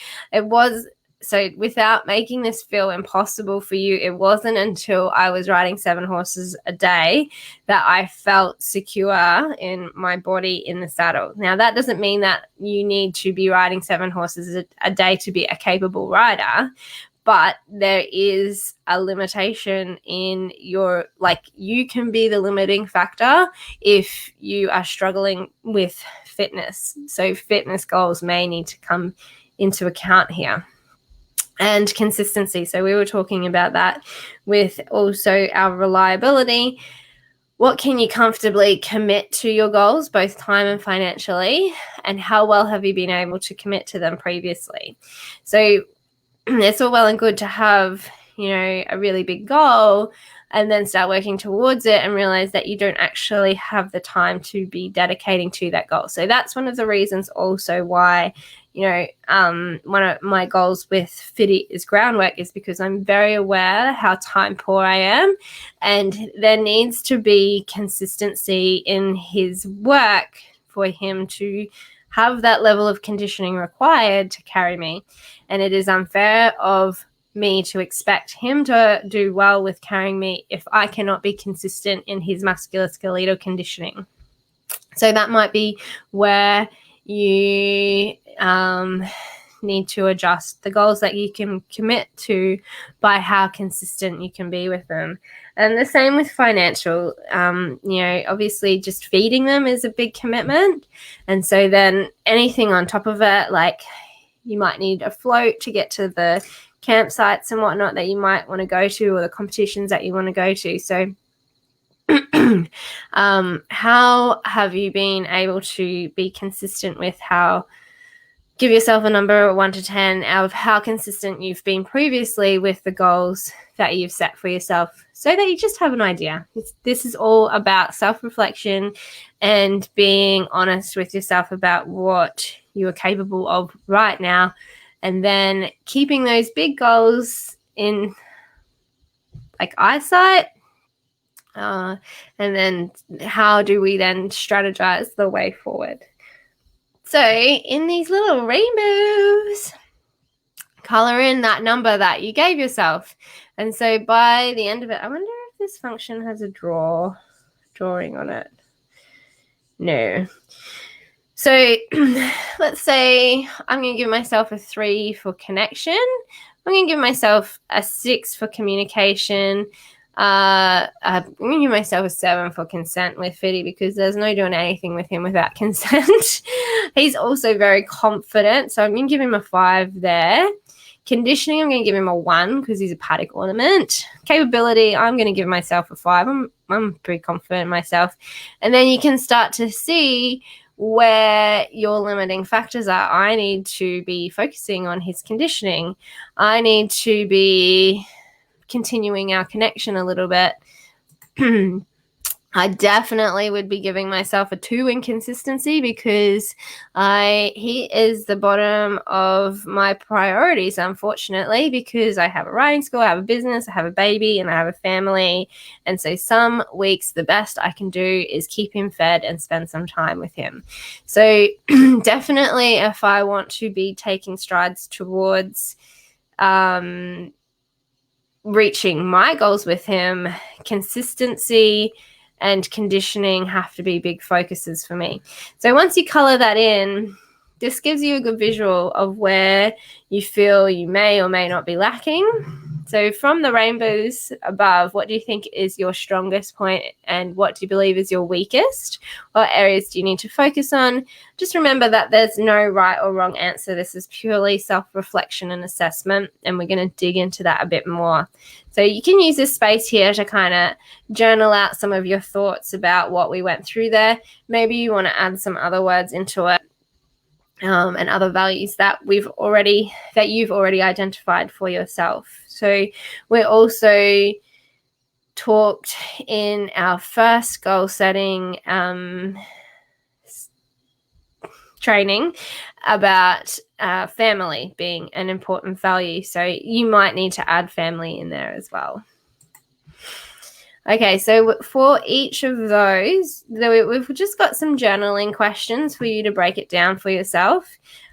So without making this feel impossible for you, it wasn't until I was riding 7 horses a day that I felt secure in my body in the saddle. Now, that doesn't mean that you need to be riding 7 horses a day to be a capable rider, but there is a limitation in you can be the limiting factor if you are struggling with fitness. So fitness goals may need to come into account here. And consistency. So we were talking about that with also our reliability. What can you comfortably commit to your goals, both time and financially? And how well have you been able to commit to them previously? So it's all well and good to have, a really big goal and then start working towards it and realize that you don't actually have the time to be dedicating to that goal. So that's one of the reasons also why one of my goals with Fitty is groundwork is because I'm very aware how time poor I am, and there needs to be consistency in his work for him to have that level of conditioning required to carry me. And it is unfair of me to expect him to do well with carrying me if I cannot be consistent in his musculoskeletal conditioning. So that might be where you need to adjust the goals that you can commit to by how consistent you can be with them. And the same with financial, obviously just feeding them is a big commitment. And so then anything on top of it, like you might need a float to get to the campsites and whatnot that you might want to go to, or the competitions that you want to go to. So how have you been able to be consistent with give yourself a number 1 to 10 of how consistent you've been previously with the goals that you've set for yourself, so that you just have an idea. This is all about self-reflection and being honest with yourself about what you are capable of right now, and then keeping those big goals in eyesight. And then how do we then strategize the way forward? So in these little rainbows, color in that number that you gave yourself. And so by the end of it, I wonder if this function has a drawing on it. No. So let's say I'm going to give myself a 3 for connection. I'm going to give myself a 6 for communication. I'm going to give myself a 7 for consent with Fitty, because there's no doing anything with him without consent. He's also very confident, so I'm going to give him a 5 there. Conditioning, I'm going to give him a 1 because he's a paddock ornament. Capability, I'm going to give myself a 5. I'm pretty confident in myself. And then you can start to see where your limiting factors are. I need to be focusing on his conditioning. I need to be continuing our connection a little bit. I definitely would be giving myself a 2 in consistency because he is the bottom of my priorities, unfortunately, because I have a riding school, I have a business, I have a baby, and I have a family. And so some weeks the best I can do is keep him fed and spend some time with him. So definitely if I want to be taking strides towards reaching my goals with him, consistency and conditioning have to be big focuses for me. So once you color that in, this gives you a good visual of where you feel you may or may not be lacking. So from the rainbows above, what do you think is your strongest point and what do you believe is your weakest? What areas do you need to focus on? Just remember that there's no right or wrong answer. This is purely self-reflection and assessment, and we're going to dig into that a bit more. So you can use this space here to kind of journal out some of your thoughts about what we went through there. Maybe you want to add some other words into it. And other values that you've already identified for yourself. So we also talked in our first goal setting training about family being an important value. So you might need to add family in there as well. Okay, so for each of those, we've just got some journaling questions for you to break it down for yourself.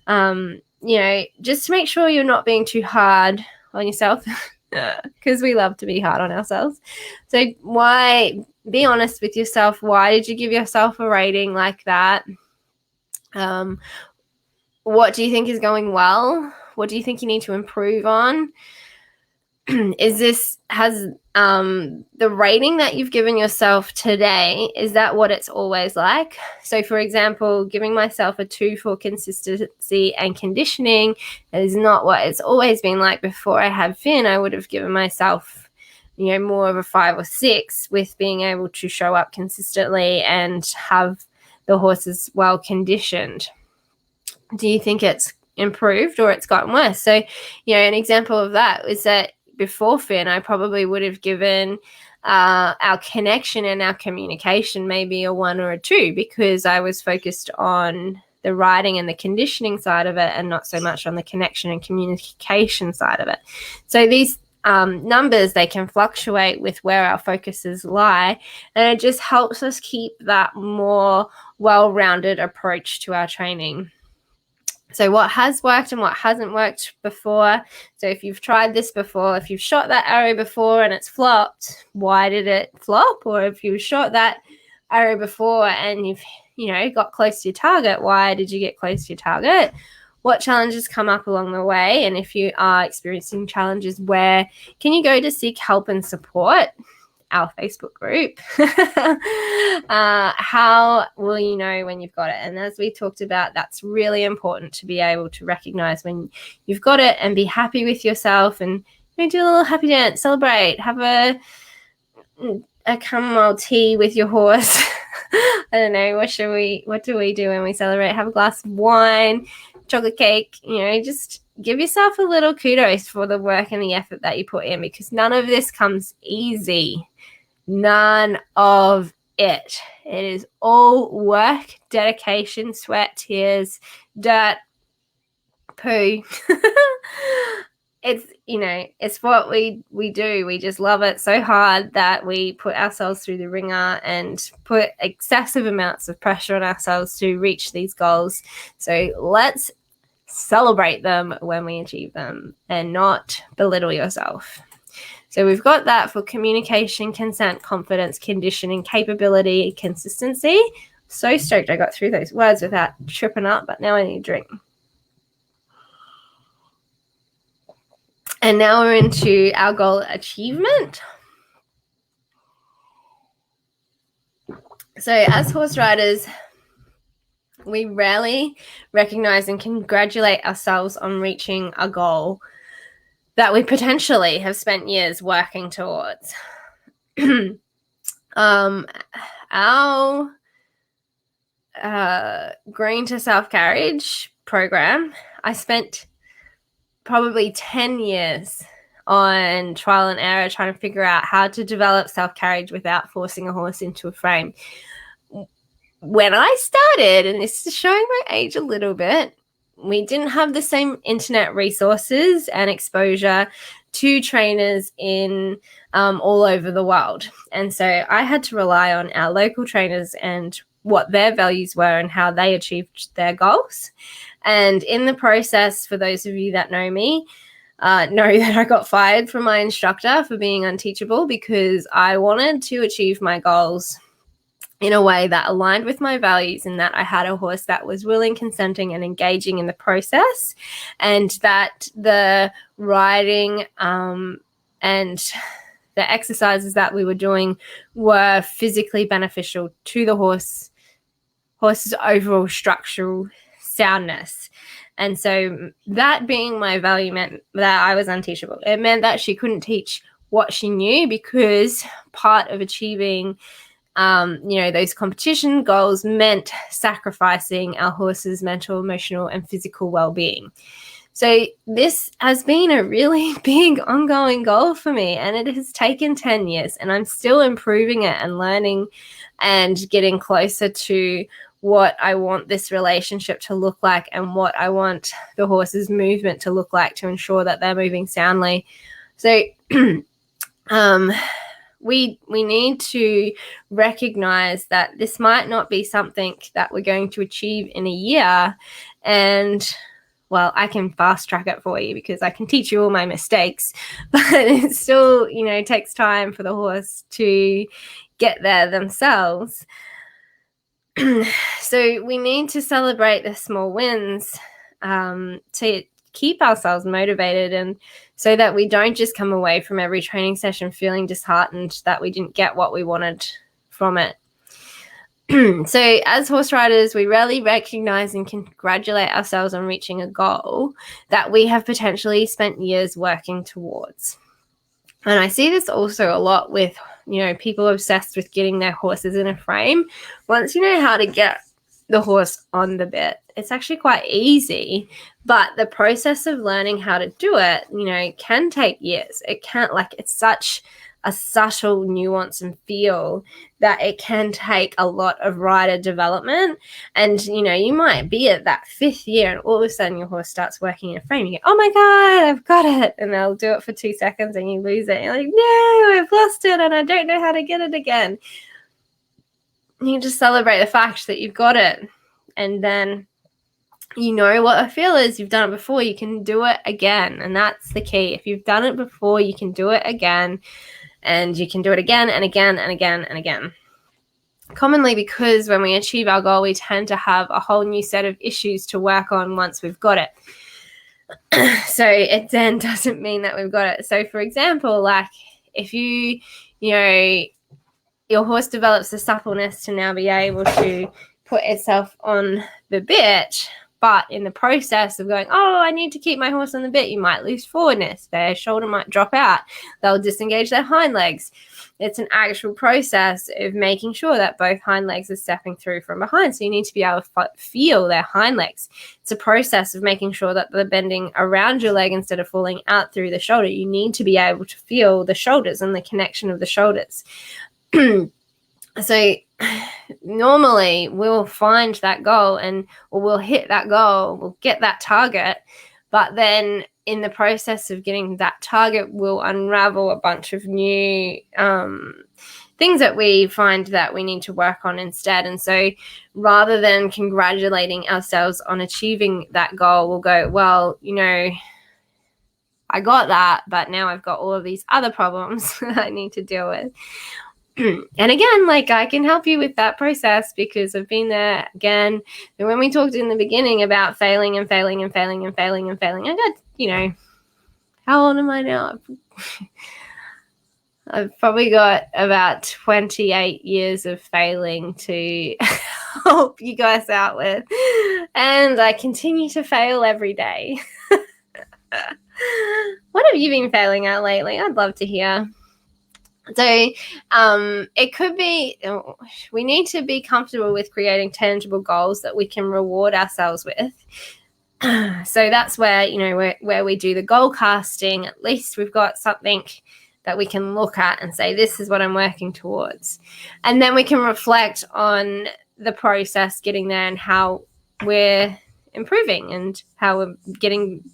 Just to make sure you're not being too hard on yourself, because we love to be hard on ourselves. So be honest with yourself. Why did you give yourself a rating like that? What do you think is going well? What do you think you need to improve on? Has the rating that you've given yourself today, is that what it's always like? So for example, giving myself a 2 for consistency and conditioning is not what it's always been like. Before I had Finn, I would have given myself more of a 5 or 6 with being able to show up consistently and have the horses well conditioned. Do you think it's improved or it's gotten worse? So an example of that is that before Finn, I probably would have given our connection and our communication maybe a 1 or a 2 because I was focused on the riding and the conditioning side of it and not so much on the connection and communication side of it. So these numbers, they can fluctuate with where our focuses lie, and it just helps us keep that more well-rounded approach to our training. So what has worked and what hasn't worked before. So if you've tried this before, if you've shot that arrow before and it's flopped, why did it flop? Or if you shot that arrow before and you've, got close to your target, why did you get close to your target? What challenges come up along the way? And if you are experiencing challenges, where can you go to seek help and support? Our Facebook group. How will you know when you've got it? And as we talked about, that's really important to be able to recognize when you've got it and be happy with yourself and do a little happy dance, celebrate, have a chamomile tea with your horse. I don't know, what do we do when we celebrate? Have a glass of wine, chocolate cake, just give yourself a little kudos for the work and the effort that you put in, because none of this comes easy. None of it. It is all work, dedication, sweat, tears, dirt, poo. It's what we do. We just love it so hard that we put ourselves through the ringer and put excessive amounts of pressure on ourselves to reach these goals. So let's celebrate them when we achieve them and not belittle yourself. So we've got that for communication, consent, confidence, conditioning, capability, consistency. So stoked I got through those words without tripping up, but now I need a drink. And now we're into our goal achievement. So as horse riders, we rarely recognize and congratulate ourselves on reaching a goal that we potentially have spent years working towards. Our Green to Self Carriage program, I spent probably 10 years on trial and error trying to figure out how to develop self carriage without forcing a horse into a frame. When I started, and this is showing my age a little bit, we didn't have the same internet resources and exposure to trainers in all over the world. And so I had to rely on our local trainers and what their values were and how they achieved their goals. And in the process, for those of you that know me, know that I got fired from my instructor for being unteachable because I wanted to achieve my goals in a way that aligned with my values, and that I had a horse that was willing, consenting, and engaging in the process, and that the riding and the exercises that we were doing were physically beneficial to the horse's overall structural soundness. And so that being my value meant that I was unteachable. It meant that she couldn't teach what she knew, because part of achieving those competition goals meant sacrificing our horse's mental, emotional, and physical well-being. So this has been a really big ongoing goal for me, and it has taken 10 years, and I'm still improving it and learning and getting closer to what I want this relationship to look like and what I want the horse's movement to look like to ensure that they're moving soundly. So we need to recognize that this might not be something that we're going to achieve in a year. And well, I can fast track it for you because I can teach you all my mistakes, but it still, takes time for the horse to get there themselves. So we need to celebrate the small wins to keep ourselves motivated, and so that we don't just come away from every training session feeling disheartened that we didn't get what we wanted from it. So as horse riders, we rarely recognize and congratulate ourselves on reaching a goal that we have potentially spent years working towards. And I see this also a lot with, people obsessed with getting their horses in a frame. Once you know how to get the horse on the bit, it's actually quite easy, but the process of learning how to do it, can take years. It's such a subtle nuance and feel that it can take a lot of rider development. And, you might be at that 5th year and all of a sudden your horse starts working in a frame. You go, oh my God, I've got it. And they'll do it for 2 seconds and you lose it. And you're like, no, I've lost it and I don't know how to get it again. You just celebrate the fact that you've got it. And then you know what a feel is. You've done it before. You can do it again. And that's the key. If you've done it before, you can do it again. And you can do it again and again and again and again. Commonly, because when we achieve our goal, we tend to have a whole new set of issues to work on once we've got it. So it then doesn't mean that we've got it. So for example, like if your horse develops the suppleness to now be able to put itself on the bit, but in the process of going, oh, I need to keep my horse on the bit, you might lose forwardness. Their shoulder might drop out. They'll disengage their hind legs. It's an actual process of making sure that both hind legs are stepping through from behind. So you need to be able to feel their hind legs. It's a process of making sure that they're bending around your leg instead of falling out through the shoulder. You need to be able to feel the shoulders and the connection of the shoulders. So normally we'll find that goal or we'll hit that goal, we'll get that target, but then in the process of getting that target, we'll unravel a bunch of new things that we find that we need to work on instead. And so rather than congratulating ourselves on achieving that goal, we'll go, well, I got that, but now I've got all of these other problems that I need to deal with. And again, I can help you with that process because I've been there again. And when we talked in the beginning about failing and failing and failing and failing and failing, I got, how old am I now? I've probably got about 28 years of failing to help you guys out with. And I continue to fail every day. What have you been failing at lately? I'd love to hear. So it could be, we need to be comfortable with creating tangible goals that we can reward ourselves with. So that's where, where we do the goal casting, at least we've got something that we can look at and say, this is what I'm working towards. And then we can reflect on the process getting there and how we're improving and how we're getting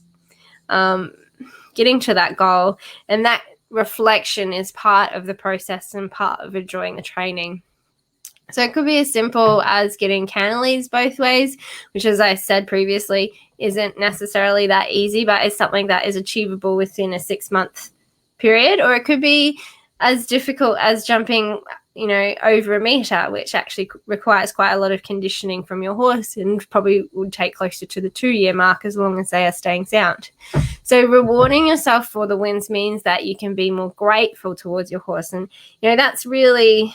to that goal. And that reflection is part of the process and part of enjoying the training. So it could be as simple as getting canter leads both ways, which, as I said previously, isn't necessarily that easy, but it's something that is achievable within a 6-month period. Or it could be as difficult as jumping, over a meter, which actually requires quite a lot of conditioning from your horse and probably would take closer to the 2-year mark as long as they are staying sound. So rewarding yourself for the wins means that you can be more grateful towards your horse. And, that's really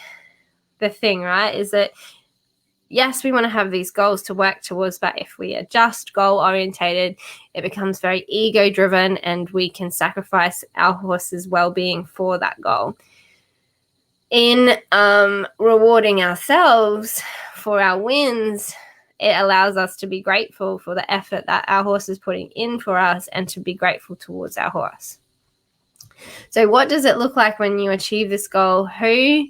the thing, right? Is that, yes, we want to have these goals to work towards, but if we are just goal orientated, it becomes very ego driven and we can sacrifice our horse's well-being for that goal. In rewarding ourselves for our wins, it allows us to be grateful for the effort that our horse is putting in for us and to be grateful towards our horse. So what does it look like when you achieve this goal? Who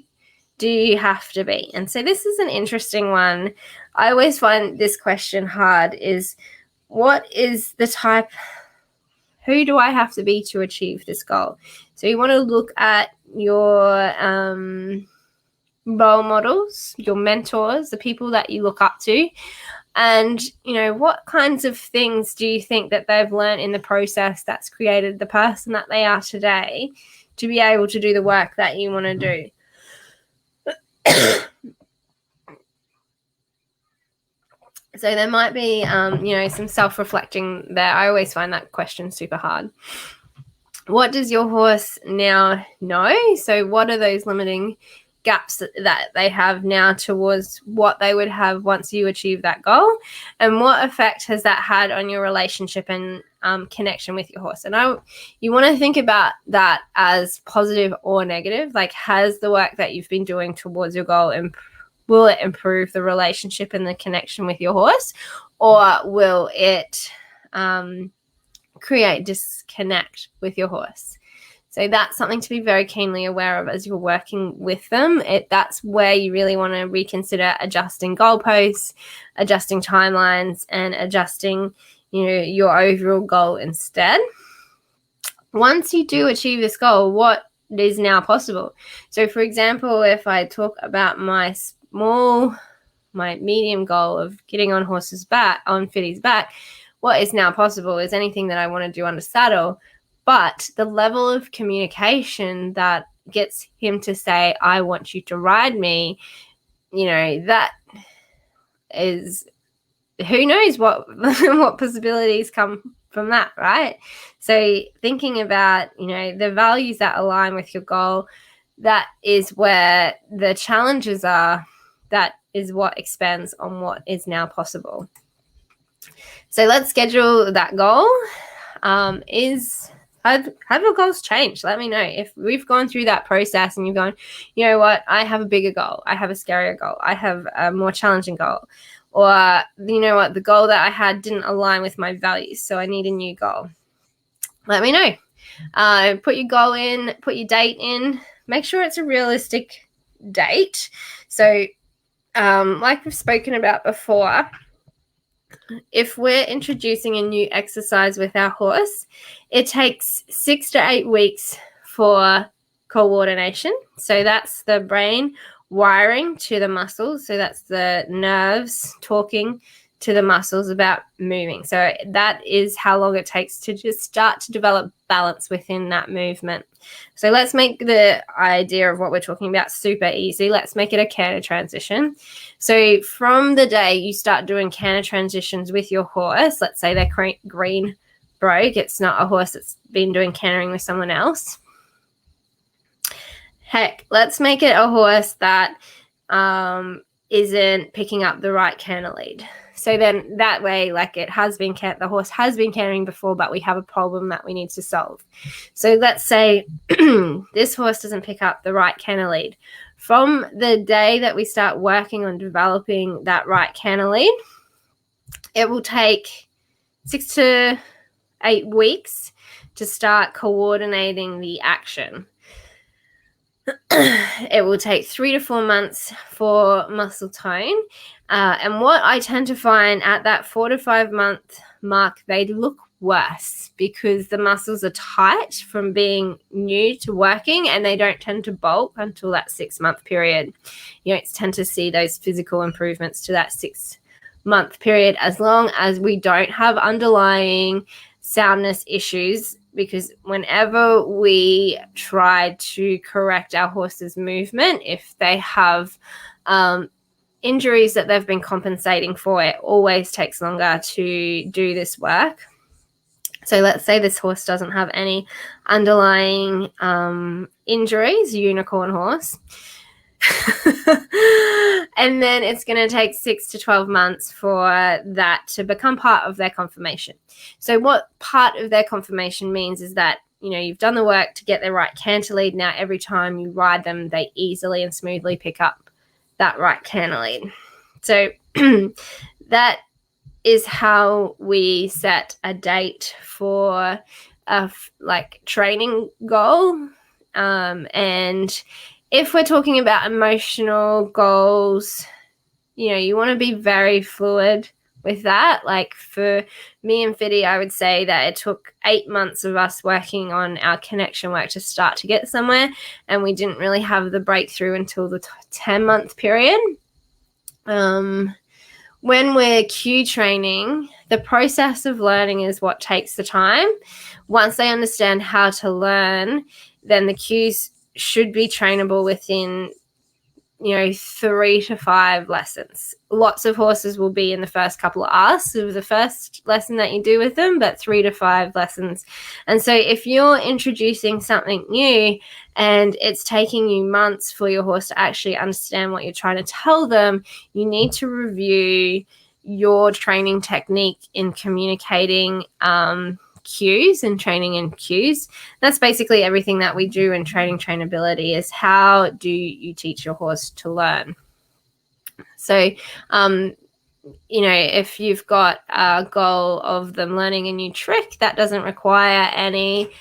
do you have to be? And so this is an interesting one. I always find this question hard, is what is the type, who do I have to be to achieve this goal? So you want to look at your role models, your mentors, the people that you look up to, and what kinds of things do you think that they've learned in the process that's created the person that they are today to be able to do the work that you want to do. So there might be some self-reflecting there. I always find that question super hard. What does your horse now know? So what are those limiting gaps that they have now towards what they would have once you achieve that goal? And what effect has that had on your relationship and connection with your horse? And you want to think about that as positive or negative. Like, has the work that you've been doing towards your goal will it improve the relationship and the connection with your horse, or will it create disconnect with your horse? So that's something to be very keenly aware of as you're working with them. That's where you really want to reconsider adjusting goalposts, adjusting timelines, and adjusting, your overall goal instead. Once you do achieve this goal, what is now possible? So, for example, if I talk about my medium goal of getting on Fiddy's back, what is now possible is anything that I want to do under saddle. But the level of communication that gets him to say, I want you to ride me, that is, who knows what what possibilities come from that, right? So thinking about, the values that align with your goal, that is where the challenges are. That is what expands on what is now possible. So let's schedule that goal. Have your goals changed? Let me know. If we've gone through that process and you've gone, you know what, I have a bigger goal, I have a scarier goal, I have a more challenging goal, or you know what, the goal that I had didn't align with my values, so I need a new goal. Let me know. Put your goal in, put your date in, make sure it's a realistic date. So like we've spoken about before, if we're introducing a new exercise with our horse, it takes 6 to 8 weeks for coordination. So that's the brain wiring to the muscles. So that's the nerves talking to the muscles about moving. So that is how long it takes to just start to develop balance within that movement. So let's make the idea of what we're talking about super easy. Let's make it a canter transition. So from the day you start doing canter transitions with your horse, let's say they're green broke, it's not a horse that's been doing cantering with someone else. Heck, let's make it a horse that isn't picking up the right canter lead. So then that way, like the horse has been cantering before, but we have a problem that we need to solve. So let's say this horse doesn't pick up the right canter lead. From the day that we start working on developing that right canter lead, it will take 6 to 8 weeks to start coordinating the action. It will take 3 to 4 months for muscle tone. And what I tend to find at that 4 to 5 month mark, they look worse because the muscles are tight from being new to working, and they don't tend to bulk until that 6 month period. You don't tend to see those physical improvements to that 6 month period as long as we don't have underlying soundness issues, because whenever we try to correct our horse's movement, if they have injuries that they've been compensating for, it always takes longer to do this work. So let's say this horse doesn't have any underlying injuries, unicorn horse. And then it's going to take 6 to 12 months for that to become part of their conformation. So what part of their conformation means is that, you know, you've done the work to get the right canter lead. Now every time you ride them, they easily and smoothly pick up that right canter lead. So that is how we set a date for a training goal. And if we're talking about emotional goals, you know, you want to be very fluid with that. Like for me and Fiddy, I would say that it took 8 months of us working on our connection work to start to get somewhere. And we didn't really have the breakthrough until the 10-month period. When we're cue training, the process of learning is what takes the time. Once they understand how to learn, then the cues should be trainable within, 3 to 5 lessons. Lots of horses will be in the first couple of hours of the first lesson that you do with them, but 3 to 5 lessons. And so if you're introducing something new and it's taking you months for your horse to actually understand what you're trying to tell them, you need to review your training technique in communicating cues and training in cues. That's basically everything that we do in training trainability, is how do you teach your horse to learn. So if you've got a goal of them learning a new trick that doesn't require any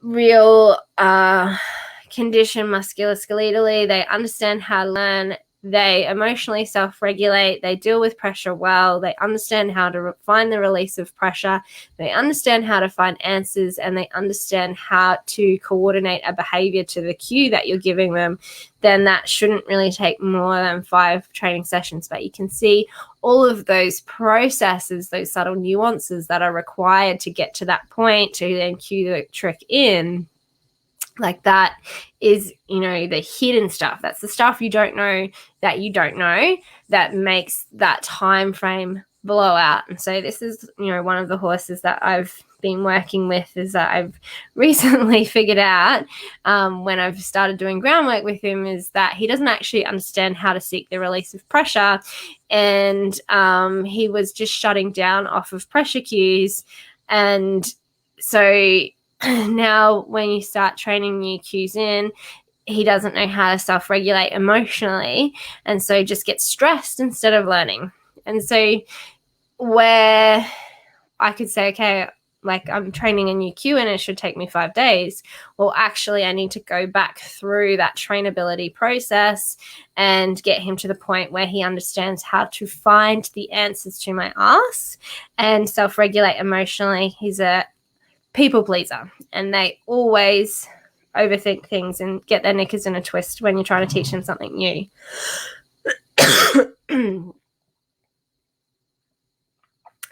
real condition musculoskeletally, they understand how to learn, they emotionally self-regulate, they deal with pressure well, they understand how to find the release of pressure, they understand how to find answers, and they understand how to coordinate a behavior to the cue that you're giving them, then that shouldn't really take more than 5 training sessions. But you can see all of those processes, those subtle nuances that are required to get to that point to then cue the trick in. Like that is, the hidden stuff. That's the stuff you don't know that makes that time frame blow out. And so this is, one of the horses that I've been working with, is that I've recently figured out when I've started doing groundwork with him, is that he doesn't actually understand how to seek the release of pressure. And he was just shutting down off of pressure cues. And so now when you start training new cues in, he doesn't know how to self-regulate emotionally, and so just gets stressed instead of learning. And so where I could say, okay, like I'm training a new cue and it should take me 5 days. Well, actually, I need to go back through that trainability process and get him to the point where he understands how to find the answers to my ask and self-regulate emotionally. He's a people pleaser, and they always overthink things and get their knickers in a twist when you're trying to teach them something new.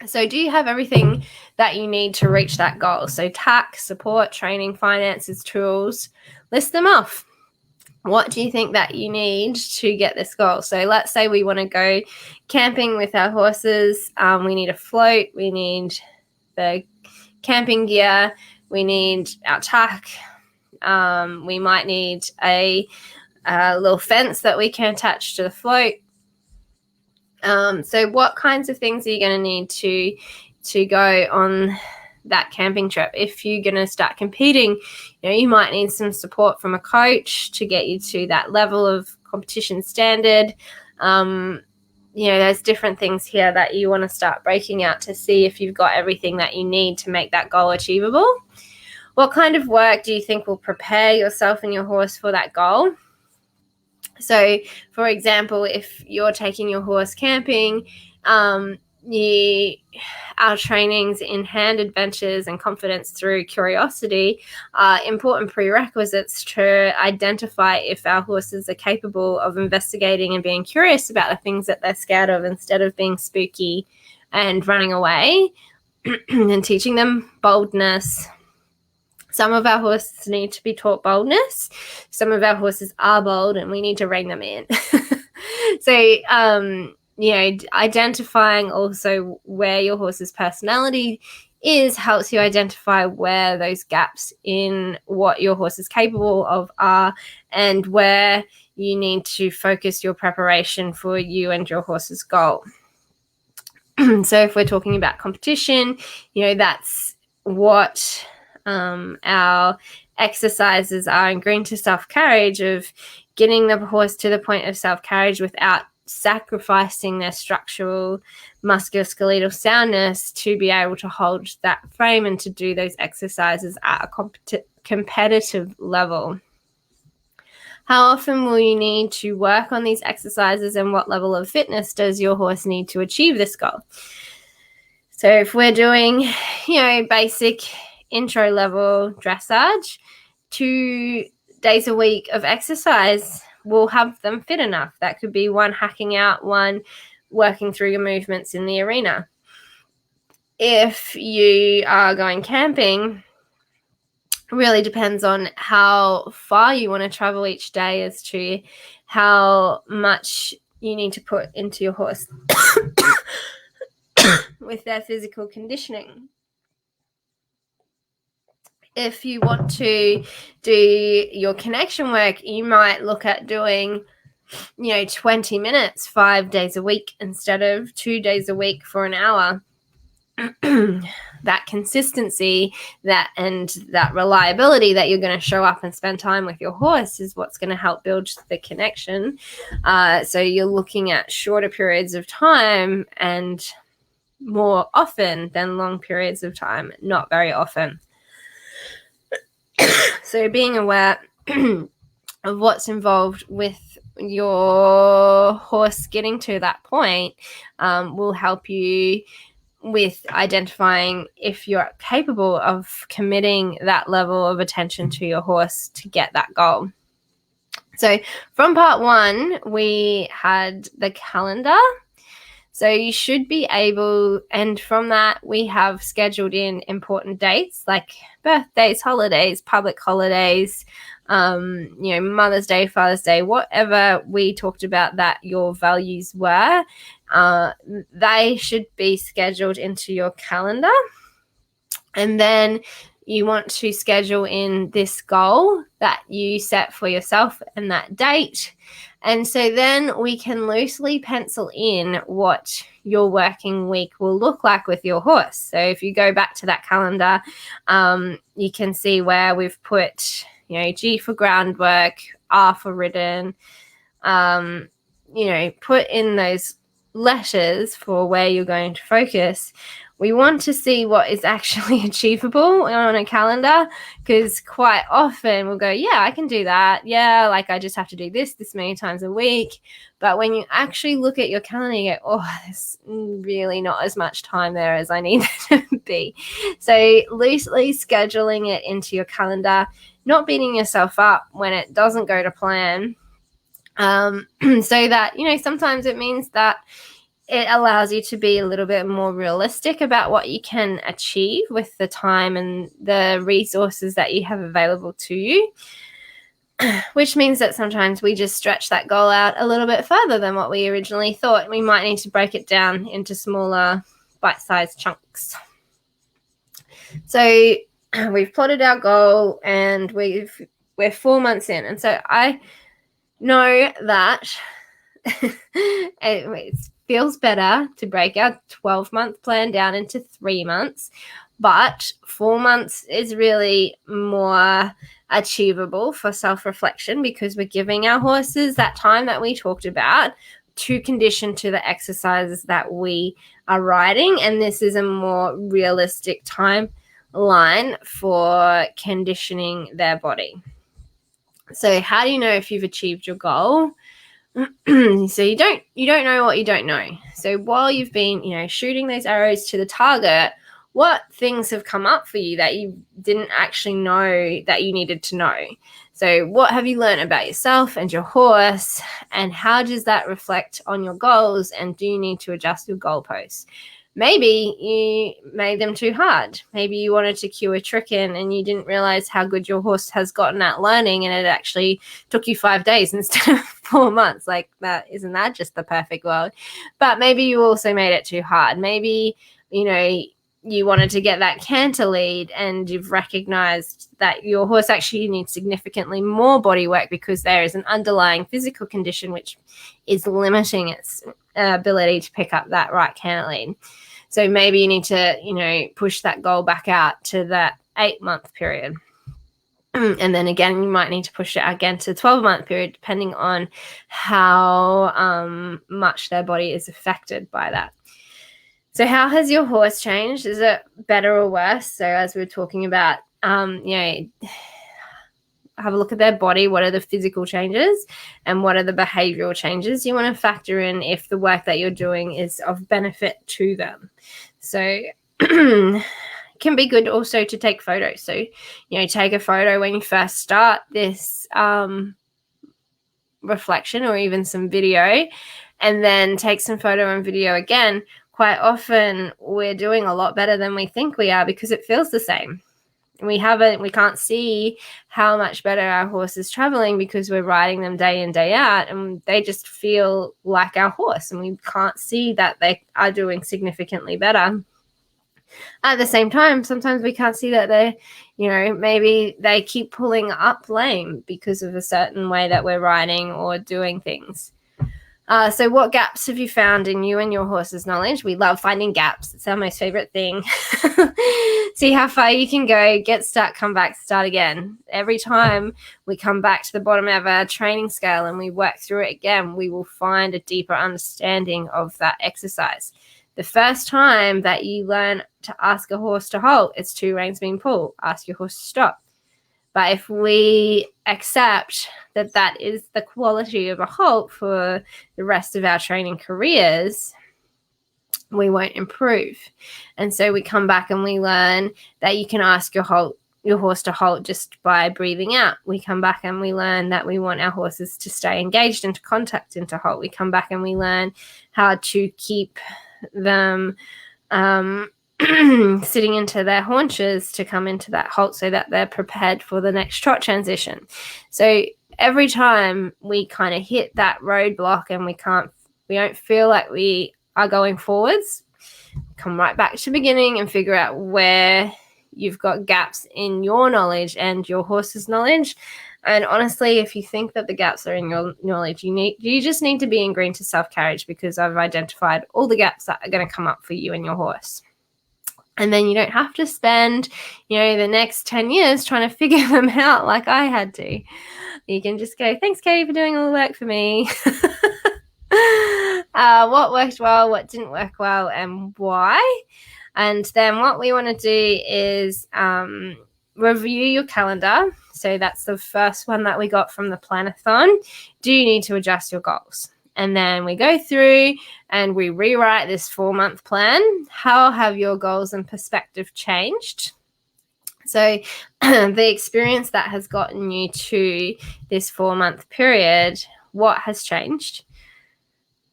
So do you have everything that you need to reach that goal? So tack, support, training, finances, tools, list them off. What do you think that you need to get this goal? So let's say we want to go camping with our horses. We need a float. We need the camping gear, we need our tack, we might need a little fence that we can attach to the float. So what kinds of things are you going to need to go on that camping trip? If you're going to start competing, you might need some support from a coach to get you to that level of competition standard. There's different things here that you want to start breaking out to see if you've got everything that you need to make that goal achievable. What kind of work do you think will prepare yourself and your horse for that goal? So, for example, if you're taking your horse camping, our trainings in hand adventures and confidence through curiosity are important prerequisites to identify if our horses are capable of investigating and being curious about the things that they're scared of instead of being spooky and running away, and teaching them boldness. Some of our horses need to be taught boldness. Some of our horses are bold and we need to rein them in. So, identifying also where your horse's personality is helps you identify where those gaps in what your horse is capable of are and where you need to focus your preparation for you and your horse's goal. So if we're talking about competition, that's what our exercises are in Green to Self-Carriage, of getting the horse to the point of self-carriage without sacrificing their structural musculoskeletal soundness to be able to hold that frame and to do those exercises at a competitive level. How often will you need to work on these exercises, and what level of fitness does your horse need to achieve this goal? So if we're doing, basic intro level dressage, 2 days a week of exercise will have them fit enough. That could be one hacking out, one working through your movements in the arena. If you are going camping, really depends on how far you want to travel each day as to how much you need to put into your horse with their physical conditioning. If you want to do your connection work, you might look at doing 20 minutes 5 days a week instead of 2 days a week for an hour. That consistency, that reliability that you're going to show up and spend time with your horse is what's going to help build the connection. So you're looking at shorter periods of time and more often than long periods of time, not very often. So being aware of what's involved with your horse getting to that point will help you with identifying if you're capable of committing that level of attention to your horse to get that goal. So from part 1, we had the calendar. So you should be able, and from that we have scheduled in important dates like birthdays, holidays, public holidays, Mother's Day, Father's Day, whatever we talked about that your values were, they should be scheduled into your calendar. And then you want to schedule in this goal that you set for yourself and that date. And so then we can loosely pencil in what your working week will look like with your horse. So if you go back to that calendar, you can see where we've put, G for groundwork, R for ridden, put in those letters for where you're going to focus. We want to see what is actually achievable on a calendar, because quite often we'll go, yeah, I can do that. Yeah, like I just have to do this many times a week. But when you actually look at your calendar, you go, oh, there's really not as much time there as I need there to be. So loosely scheduling it into your calendar, not beating yourself up when it doesn't go to plan. So that, sometimes it means that it allows you to be a little bit more realistic about what you can achieve with the time and the resources that you have available to you, which means that sometimes we just stretch that goal out a little bit further than what we originally thought. We might need to break it down into smaller bite-sized chunks. So we've plotted our goal and we're 4 months in. And so I know that it feels better to break our 12-month plan down into 3 months, but 4 months is really more achievable for self-reflection because we're giving our horses that time that we talked about to condition to the exercises that we are riding. And this is a more realistic timeline for conditioning their body. So how do you know if you've achieved your goal? So you don't know what you don't know. So while you've been, shooting those arrows to the target, what things have come up for you that you didn't actually know that you needed to know? So what have you learned about yourself and your horse, and how does that reflect on your goals, and do you need to adjust your goalposts? Maybe you made them too hard. Maybe you wanted to cue a trick in and you didn't realize how good your horse has gotten at learning, and it actually took you 5 days instead of 4 months. Like, that, isn't that just the perfect world? But maybe you also made it too hard. Maybe, you wanted to get that canter lead and you've recognized that your horse actually needs significantly more body work because there is an underlying physical condition which is limiting its ability to pick up that right canter lead. So maybe you need to, push that goal back out to that 8-month period. And then again, you might need to push it again to 12-month period, depending on how much their body is affected by that. So how has your horse changed? Is it better or worse? So as we were talking about, have a look at their body. What are the physical changes and what are the behavioral changes? You want to factor in if the work that you're doing is of benefit to them. So it can be good also to take photos. So, take a photo when you first start this reflection, or even some video, and then take some photo and video again. Quite often we're doing a lot better than we think we are because it feels the same. We can't see how much better our horse is traveling because we're riding them day in, day out, and they just feel like our horse, and we can't see that they are doing significantly better. At the same time, sometimes we can't see that they, maybe they keep pulling up lame because of a certain way that we're riding or doing things. So what gaps have you found in you and your horse's knowledge? We love finding gaps. It's our most favorite thing. See how far you can go, get stuck, come back, start again. Every time we come back to the bottom of our training scale and we work through it again, we will find a deeper understanding of that exercise. The first time that you learn to ask a horse to halt, it's 2 reins being pulled. Ask your horse to stop. But if we accept that that is the quality of a halt for the rest of our training careers, we won't improve. And so we come back and we learn that you can ask your horse to halt just by breathing out. We come back and we learn that we want our horses to stay engaged into contact into halt. We come back and we learn how to keep them sitting into their haunches to come into that halt so that they're prepared for the next trot transition. So every time we kind of hit that roadblock and we don't feel like we are going forwards, come right back to the beginning and figure out where you've got gaps in your knowledge and your horse's knowledge. And honestly, if you think that the gaps are in your knowledge, you just need to be in green to self-carriage, because I've identified all the gaps that are going to come up for you and your horse. And then you don't have to spend, the next 10 years trying to figure them out like I had to. You can just go, thanks, Katie, for doing all the work for me. What worked well, what didn't work well, and why. And then what we want to do is review your calendar. So that's the first one that we got from the Planathon. Do you need to adjust your goals? And then we go through and we rewrite this 4-month plan. How have your goals and perspective changed? So the experience that has gotten you to this 4-month period, what has changed?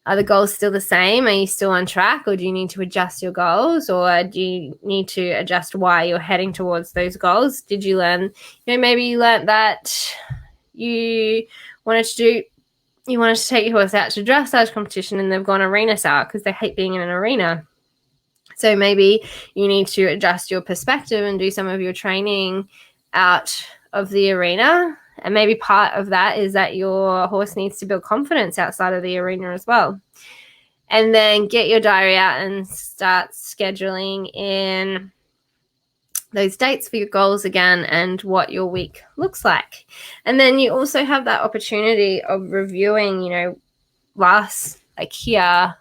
Are the goals still the same? Are you still on track, or do you need to adjust your goals, or do you need to adjust why you're heading towards those goals? Did you learn, maybe you learned that you wanted to take your horse out to dressage competition and they've gone arena style because they hate being in an arena. So maybe you need to adjust your perspective and do some of your training out of the arena. And maybe part of that is that your horse needs to build confidence outside of the arena as well. And then get your diary out and start scheduling in those dates for your goals again and what your week looks like. And then you also have that opportunity of reviewing, last year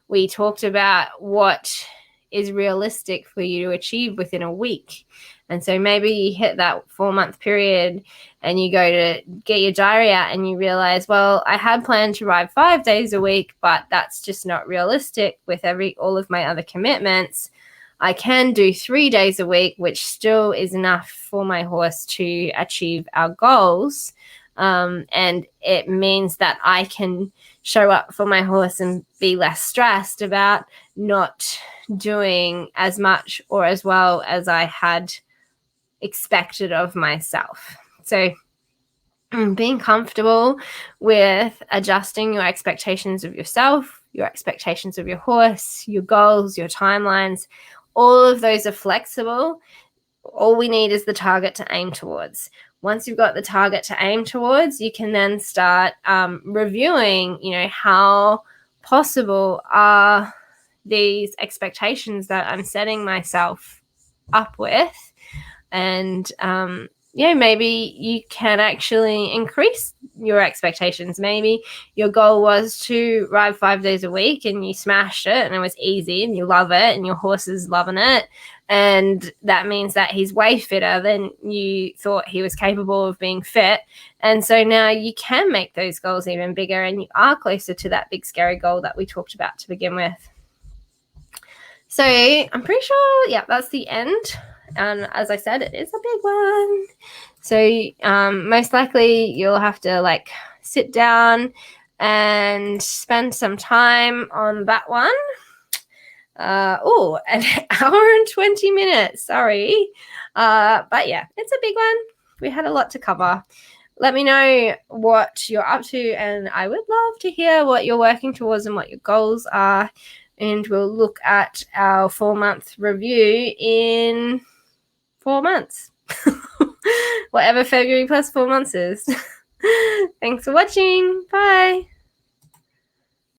we talked about what is realistic for you to achieve within a week. And so maybe you hit that 4-month period and you go to get your diary out and you realize, well, I had planned to ride 5 days a week, but that's just not realistic with all of my other commitments. I can do 3 days a week, which still is enough for my horse to achieve our goals. And it means that I can show up for my horse and be less stressed about not doing as much or as well as I had expected of myself. So being comfortable with adjusting your expectations of yourself, your expectations of your horse, your goals, your timelines, all of those are flexible. All we need is the target to aim towards. Once you've got the target to aim towards, you can then start reviewing, how possible are these expectations that I'm setting myself up with. And, maybe you can actually increase your expectations. Maybe your goal was to ride 5 days a week and you smashed it and it was easy and you love it and your horse is loving it. And that means that he's way fitter than you thought he was capable of being fit. And so now you can make those goals even bigger and you are closer to that big scary goal that we talked about to begin with. So I'm pretty sure, that's the end. And as I said, it is a big one. So most likely you'll have to sit down and spend some time on that one. An hour and 20 minutes. Sorry. But yeah, it's a big one. We had a lot to cover. Let me know what you're up to, and I would love to hear what you're working towards and what your goals are. And we'll look at our 4-month review in 4 months. Whatever February plus 4 months is. Thanks for watching. Bye.